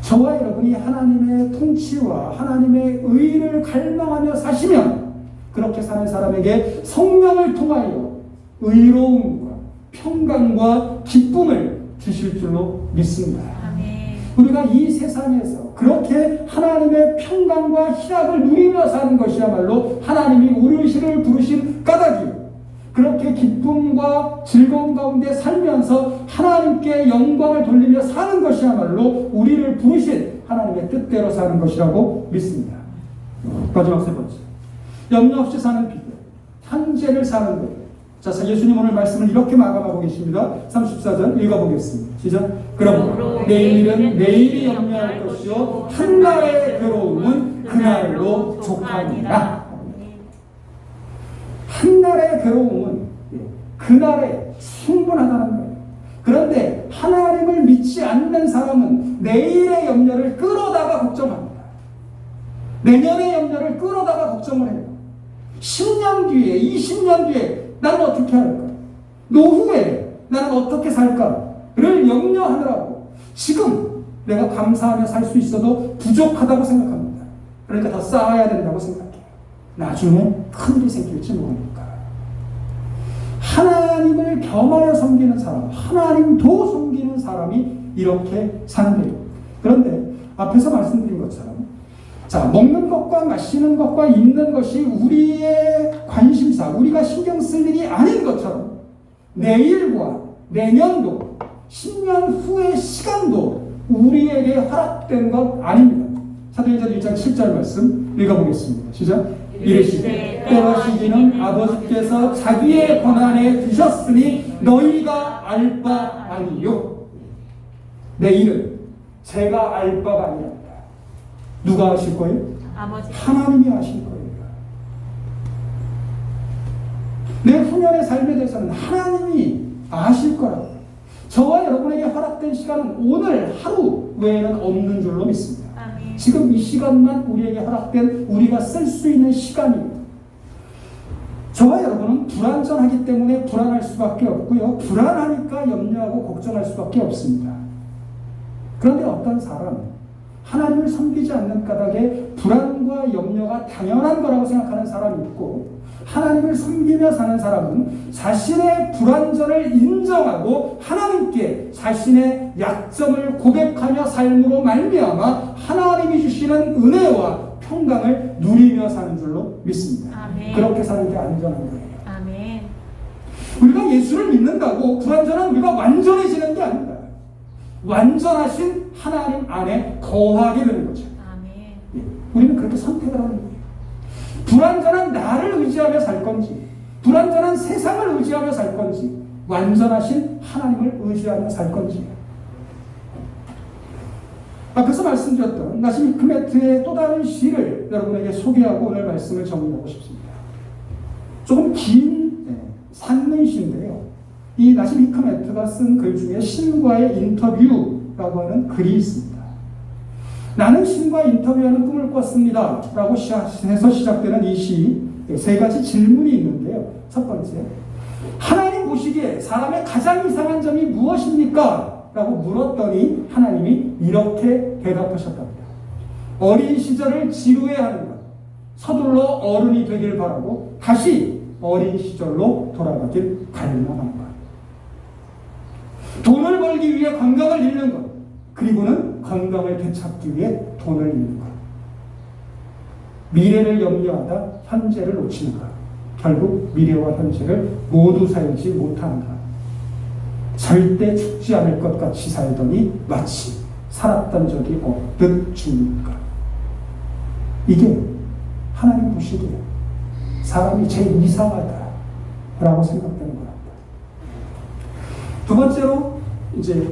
저와 여러분이 하나님의 통치와 하나님의 의를 갈망하며 사시면 그렇게 사는 사람에게 성령을 통하여 의로움과 평강과 기쁨을 주실 줄로 믿습니다. 아멘. 우리가 이 세상에서 그렇게 하나님의 평강과 희락을 누리며 사는 것이야말로 하나님이 우리를 부르신 까닭이요, 그렇게 기쁨과 즐거움 가운데 살면서 하나님께 영광을 돌리며 사는 것이야말로 우리를 부르신 하나님의 뜻대로 사는 것이라고 믿습니다. 마지막 세 번째, 염려 없이 사는 비결, 현재를 사는 것. 자, 예수님 오늘 말씀을 이렇게 마감하고 계십니다. 34절 읽어보겠습니다. 시작. 그러므로 내일은 내일이 염려할 것이요 한 날의 괴로움은 그날로 족하니라. 한 날의 괴로움은 그날에 충분하다는 거예요. 그런데 하나님을 믿지 않는 사람은 내일의 염려를 끌어다가 걱정합니다. 내년의 염려를 끌어다가 걱정을 해요. 10년 뒤에, 20년 뒤에 나는 어떻게 할까? 노후에 나는 어떻게 살까를 염려하느라고 지금 내가 감사하며 살 수 있어도 부족하다고 생각합니다. 그러니까 더 쌓아야 된다고 생각해요. 나중에 큰일이 생길지 모르니까. 하나님을 겸하여 섬기는 사람, 하나님도 섬기는 사람이 이렇게 산대요. 그런데 앞에서 말씀드린 것처럼 자, 먹는 것과 마시는 것과 입는 것이 우리의 관심사, 우리가 신경 쓸 일이 아닌 것처럼 내일과 내년도, 10년 후의 시간도 우리에게 허락된 것 아닙니다. 사도행전 1장 7절 말씀 읽어보겠습니다. 시작. 이르시되 때와 시기는 아버지께서 자기의 권한에 두셨으니 너희가 알 바 아니요. 내일은 제가 알 바가 아니라 누가 아실 거예요? 아버지. 하나님이 아실 거예요. 내 후년의 삶에 대해서는 하나님이 아실 거라고. 저와 여러분에게 허락된 시간은 오늘 하루 외에는 없는 줄로 믿습니다. 아멘. 지금 이 시간만 우리에게 허락된 우리가 쓸 수 있는 시간입니다. 저와 여러분은 불안전하기 때문에 불안할 수밖에 없고요. 불안하니까 염려하고 걱정할 수밖에 없습니다. 그런데 어떤 사람 하나님을 섬기지 않는 까닭에 불안과 염려가 당연한 거라고 생각하는 사람이 있고, 하나님을 섬기며 사는 사람은 자신의 불완전을 인정하고 하나님께 자신의 약점을 고백하며 삶으로 말미암아 하나님이 주시는 은혜와 평강을 누리며 사는 줄로 믿습니다. 아멘. 그렇게 사는 게 안전한 거예요. 아멘. 우리가 예수를 믿는다고 불완전한 우리가 완전해지는 게 아닙니다. 완전하신 하나님 안에 거하게 되는 거죠. 아멘. 우리는 그렇게 선택을 하는 거예요. 불완전한 나를 의지하며 살 건지, 불완전한 세상을 의지하며 살 건지, 완전하신 하나님을 의지하며 살 건지. 앞에서 말씀드렸던 나심 히크메트의 또 다른 시를 여러분에게 소개하고 오늘 말씀을 정리하고 싶습니다. 조금 긴 산문시인데요. 이 나심 히크메트가 쓴 글 중에 신과의 인터뷰라고 하는 글이 있습니다. 나는 신과 인터뷰하는 꿈을 꿨습니다 라고 해서 시작되는 이 시, 세 가지 질문이 있는데요. 첫 번째, 하나님 보시기에 사람의 가장 이상한 점이 무엇입니까? 라고 물었더니 하나님이 이렇게 대답하셨답니다. 어린 시절을 지루해하는 것, 서둘러 어른이 되길 바라고 다시 어린 시절로 돌아가길 갈망하는 것. 돈을 벌기 위해 건강을 잃는 것, 그리고는 건강을 되찾기 위해 돈을 잃는 것. 미래를 염려하다 현재를 놓치는 것. 결국 미래와 현재를 모두 살지 못하는 것. 절대 죽지 않을 것 같이 살더니 마치 살았던 적이 없듯 죽는 것. 이게 하나님 보시기에 사람이 제일 이상하다라고 생각되는 겁니다. 두 번째로 이제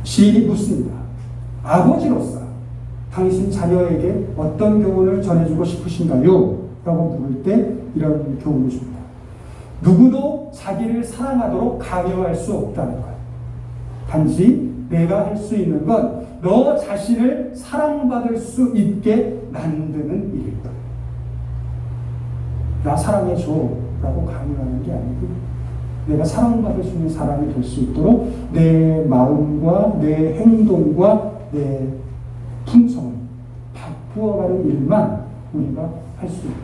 시인이 묻습니다. 아버지로서 당신 자녀에게 어떤 교훈을 전해주고 싶으신가요? 라고 물을 때 이런 교훈을 줍니다. 누구도 자기를 사랑하도록 강요할 수 없다는 것. 단지 내가 할 수 있는 건 너 자신을 사랑받을 수 있게 만드는 일일 뿐. 나 사랑해줘 라고 강요하는 게 아니고 내가 사랑받을 수 있는 사람이 될 수 있도록 내 마음과 내 행동과 내 품성을 바꾸어가는 일만 우리가 할 수 있다.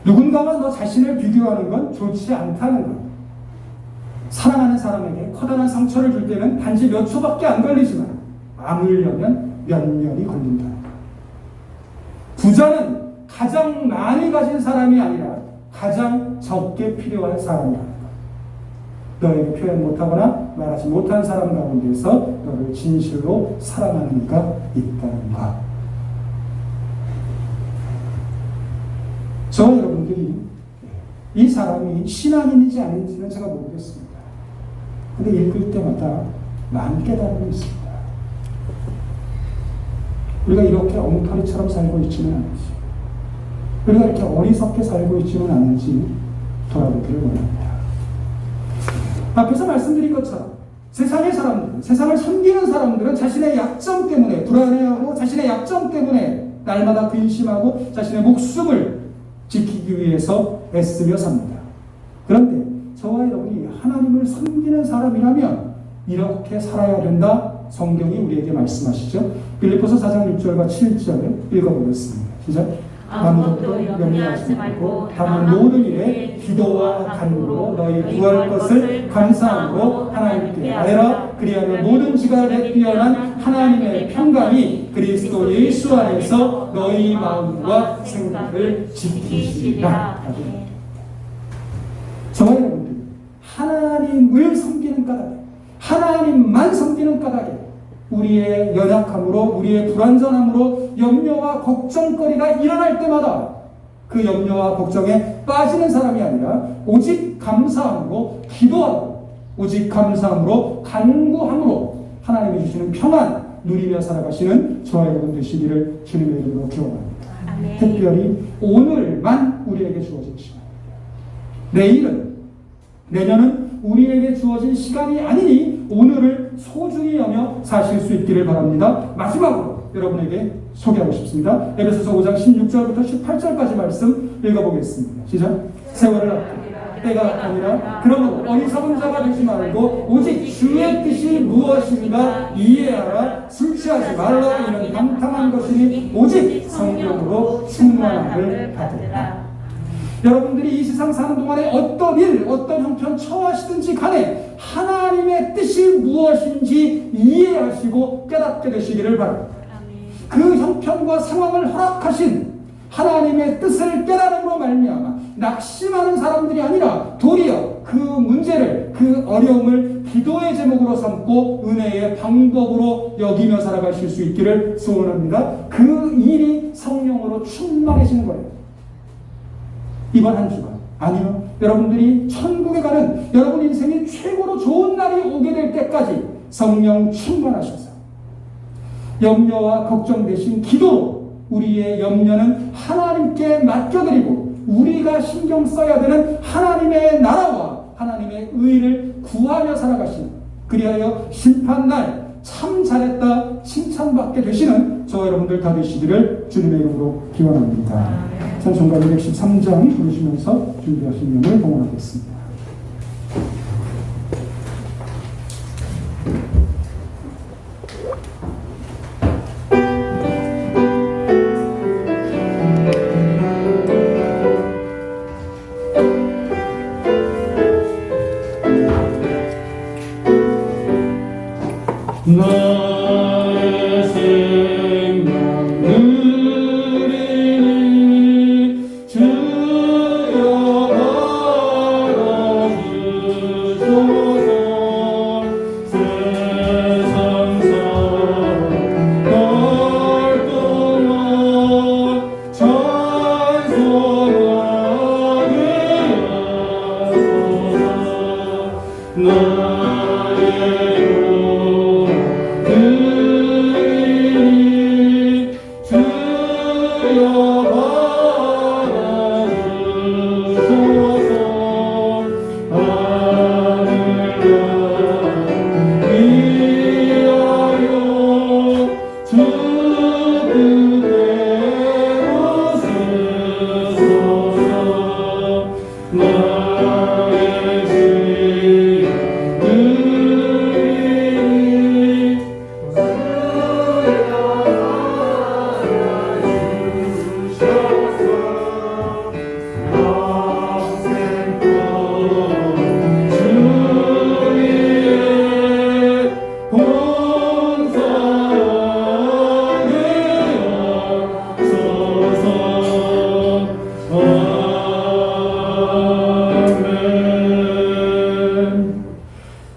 누군가와 너 자신을 비교하는 건 좋지 않다는 것. 사랑하는 사람에게 커다란 상처를 줄 때는 단지 몇 초밖에 안 걸리지만 아물려면 몇 년이 걸린다는 것. 부자는 가장 많이 가진 사람이 아니라 가장 적게 필요한 사람이라는 것. 너에게 표현 못하거나 말하지 못한 사람 가운데서 너를 진실로 사랑하는 이가 있다는 것. 저와 여러분들이 이 사람이 신앙인인지 아닌지는 제가 모르겠습니다. 근데 읽을 때마다 많은 깨달음이 있습니다. 우리가 이렇게 엉터리처럼 살고 있지는 않은지, 우리가 이렇게 어리석게 살고 있지는 않은지 돌아보기를 원합니다. 앞에서 말씀드린 것처럼 세상의 사람들, 세상을 섬기는 사람들은 자신의 약점 때문에 불안해하고 자신의 약점 때문에 날마다 근심하고 자신의 목숨을 지키기 위해서 애쓰며 삽니다. 그런데 저와 여러분이 하나님을 섬기는 사람이라면 이렇게 살아야 된다. 성경이 우리에게 말씀하시죠. 빌립보서 4장 6절과 7절을 읽어보겠습니다. 시작. 아무것도 염려하지 말고 다만 모든 일에 기도와 간구로 너희 구할 것을 감사함으로 하나님께 아뢰라. 그리하면 모든 지각에 뛰어난 하나님의 평강이 그리스도 예수 안에서 너희 마음과 생각을 지키시리라. 저와 여러분들 하나님을 섬기는 까닭에, 하나님만 섬기는 까닭에 우리의 연약함으로, 우리의 불완전함으로 염려와 걱정거리가 일어날 때마다 그 염려와 걱정에 빠지는 사람이 아니라 오직 감사함으로 기도하고 오직 감사함으로 간구함으로 하나님이 주시는 평안 누리며 살아가시는 저와 여러분 되시기를 주님의 이름으로 기원합니다. 아멘. 특별히 오늘만 우리에게 주어진 시간, 내일은, 내년은 우리에게 주어진 시간이 아니니 오늘을 소중히 여겨 사실 수 있기를 바랍니다. 마지막으로 여러분에게 소개하고 싶습니다. 에베소서 5장 16절부터 18절까지 말씀 읽어보겠습니다. 시작. 세월을 아끼라. 때가 아니라 그러므로 어리석은 자가 되지 말고 오직 주의 뜻이 무엇인가 이해하라. 술 취하지 말라. 이는 방탕한 것이니 오직 성령으로 충만함을 받으라. 여러분들이 이 세상 사는 동안에 어떤 일, 어떤 형편 처하시든지 간에 하나님의 뜻이 무엇인지 이해하시고 깨닫게 되시기를 바랍니다. 그 형편과 상황을 허락하신 하나님의 뜻을 깨달음으로 말미암아 낙심하는 사람들이 아니라 도리어 그 문제를, 그 어려움을 기도의 제목으로 삼고 은혜의 방법으로 여기며 살아가실 수 있기를 소원합니다. 그 일이 성령으로 충만해지는 거예요. 이번 한 주간, 아니요, 여러분들이 천국에 가는 여러분 인생이 최고로 좋은 날이 오게 될 때까지 성령 충만하셔서 염려와 걱정 대신 기도로 우리의 염려는 하나님께 맡겨드리고 우리가 신경 써야 되는 하나님의 나라와 하나님의 의를 구하며 살아가시는, 그리하여 심판날 참 잘했다 칭찬받게 되시는 저와 여러분들 다 되시기를 주님의 이름으로 기원합니다. 찬송가 213장 부르시면서 준비하신 명을 봉헌하겠습니다. 나의 생명 누리니 주여 알아주소서. 세상사 널 동안 찬송하게 하소서.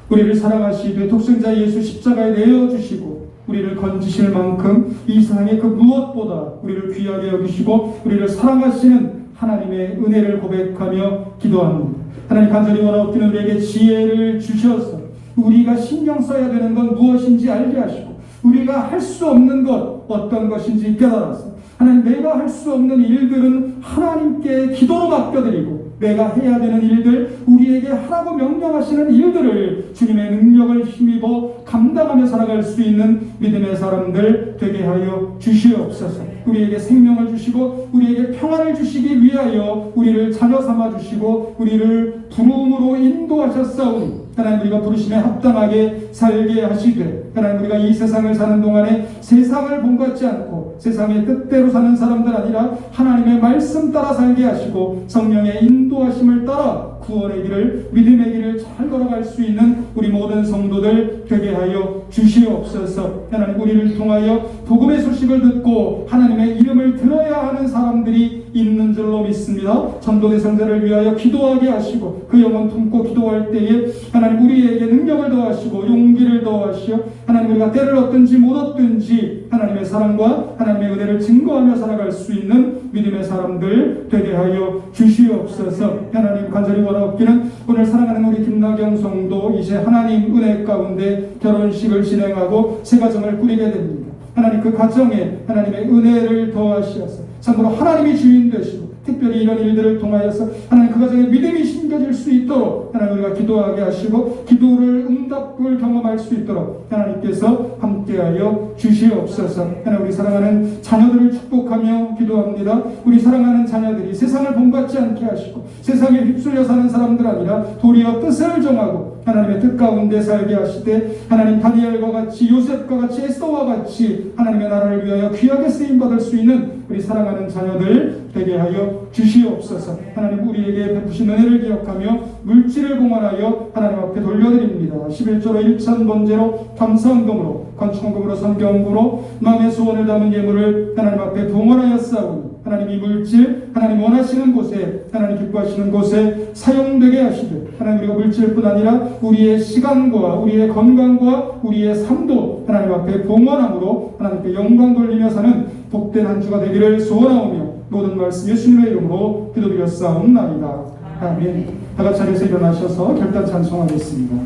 우리를 사랑하시되 독생자 예수 십자가에 내어주시고 우리를 건지실 만큼 이 세상의 그 무엇보다 우리를 귀하게 여기시고 우리를 사랑하시는 하나님의 은혜를 고백하며 기도합니다. 하나님 간절히 원하옵기는 우리에게 지혜를 주셔서 우리가 신경 써야 되는 건 무엇인지 알게 하시고 우리가 할 수 없는 것 어떤 것인지 깨달아서 하나님 내가 할 수 없는 일들은 하나님께 기도로 맡겨드리고 내가 해야 되는 일들 우리에게 하라고 명령하시는 일들을 주님의 능력을 힘입어 감당하며 살아갈 수 있는 믿음의 사람들 되게 하여 주시옵소서. 우리에게 생명을 주시고 우리에게 평안을 주시기 위하여 우리를 자녀 삼아 주시고 우리를 부름으로 인도하셨사오니 하나님 우리가 부르심에 합당하게 살게 하시되 하나님 우리가 이 세상을 사는 동안에 세상을 본받지 않고 세상의 뜻대로 사는 사람들 아니라 하나님의 말씀 따라 살게 하시고 성령의 인도하심을 따라 구원의 길을 믿음의 길을 잘 걸어갈 수 있는 우리 모든 성도들 되게 하여 주시옵소서. 하나님 우리를 통하여 복음의 소식을 듣고 하나님의 이름을 들어야 하는 사람들이 있는 줄로 믿습니다. 전도 대상자를 위하여 기도하게 하시고 그 영혼 품고 기도할 때에 하나님 우리에게 능력을 더하시고 용기를 더하시어 하나님 우리가 때를 얻든지 못 얻든지 하나님의 사랑과 하나님의 은혜를 증거하며 살아갈 수 있는 믿음의 사람들 되게 하여 주시옵소서. 하나님 간절히 원하옵기는 오늘 사랑하는 우리 김나경 성도 이제 하나님 은혜 가운데 결혼식을 진행하고 새 가정을 꾸리게 됩니다. 하나님 그 가정에 하나님의 은혜를 더하시어서 참으로 하나님이 주인 되시고 특별히 이런 일들을 통하여서 하나님 그 가정에 믿음이 심겨질 수 있도록 하나님 우리가 기도하게 하시고 기도를 응답을 경험할 수 있도록 하나님께서 함께하여 주시옵소서. 하나님 우리 사랑하는 자녀들을 축복하며 기도합니다. 우리 사랑하는 자녀들이 세상을 본받지 않게 하시고 세상에 휩쓸려 사는 사람들 아니라 도리어 뜻을 정하고 하나님의 뜻 가운데 살게 하시되 하나님 다니엘과 같이 요셉과 같이 에스더와 같이 하나님의 나라를 위하여 귀하게 쓰임받을 수 있는 우리 사랑하는 자녀들 되게 하여 주시옵소서. 하나님 우리에게 베푸신 은혜를 기억하며 물질을 공헌하여 하나님 앞에 돌려드립니다. 11조로 1천 번제로 감사헌금으로 건축헌금으로 선경금으로 마음의 소원을 담은 예물을 하나님 앞에 봉헌하였사오니 하나님 이 물질 하나님 원하시는 곳에 하나님 기뻐하시는 곳에 사용되게 하시되 하나님 우리가 물질뿐 아니라 우리의 시간과 우리의 건강과 우리의 삶도 하나님 앞에 봉헌함으로 하나님께 영광 돌리며 사는 복된 한 주가 되기를 소원하오며 모든 말씀 예수님의 이름으로 기도드렸사옵나이다. 아멘. 다 같이 자리에서 일어나셔서 결단 찬송하겠습니다.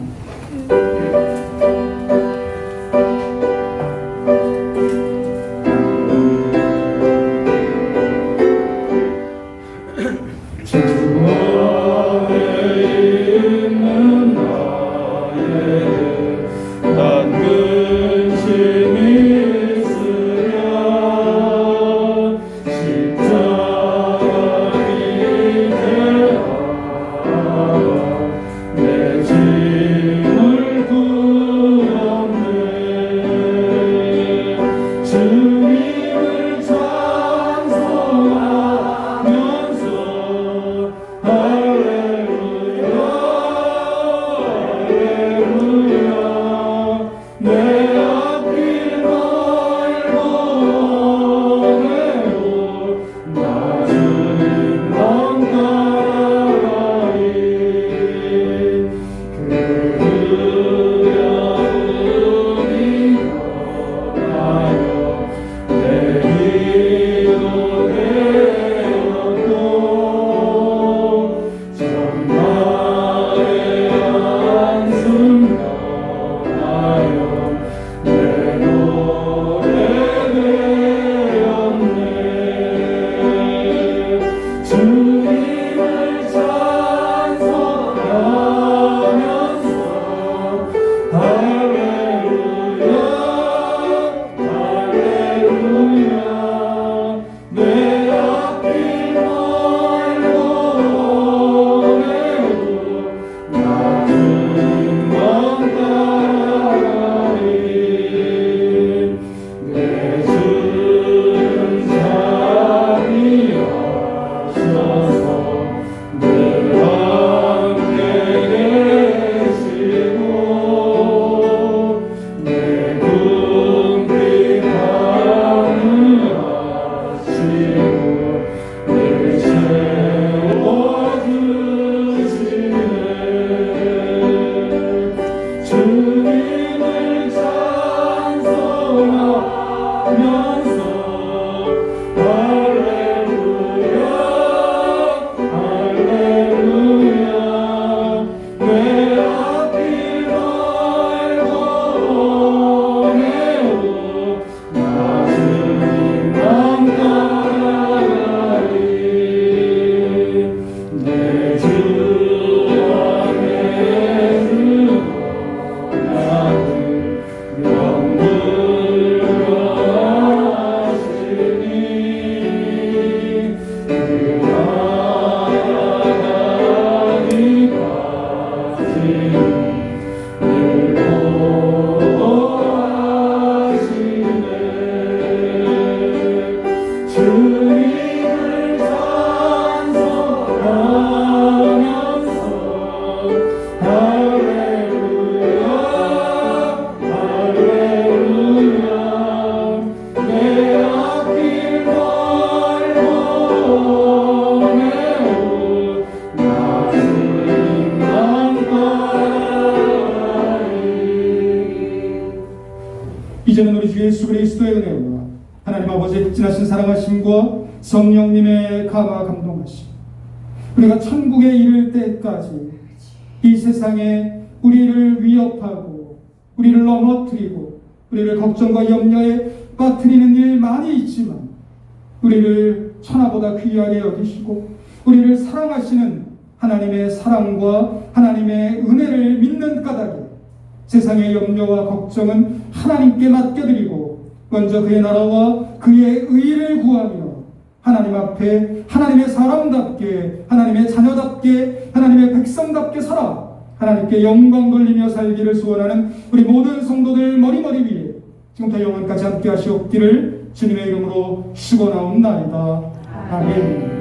주님을 찬송하면서 할렐루야 할렐루야 내 앞길 넓어내오 나 주님만 따라가리. 이제는 우리 주 예수 그리스도의 은혜와 하나님 아버지의 극진하신 사랑하심과 성령님의 감화 감동하심, 우리가 천국에 이를 때까지 이 세상에 우리를 위협하고 우리를 넘어뜨리고 우리를 걱정과 염려에 빠뜨리는 일 많이 있지만 우리를 천하보다 귀하게 여기시고 우리를 사랑하시는 하나님의 사랑과 하나님의 은혜를 믿는 까닭에 세상의 염려와 걱정은 하나님께 맡겨드리고 먼저 그의 나라와 그의 의를 구하며 하나님 앞에 하나님의 사람답게 하나님의 자녀답게 하나님의 백성답게 살아 하나님께 영광 돌리며 살기를 소원하는 우리 모든 성도들 머리머리 위에 지금부터 영원까지 함께 하시옵기를 주님의 이름으로 축원하옵나이다. 아멘.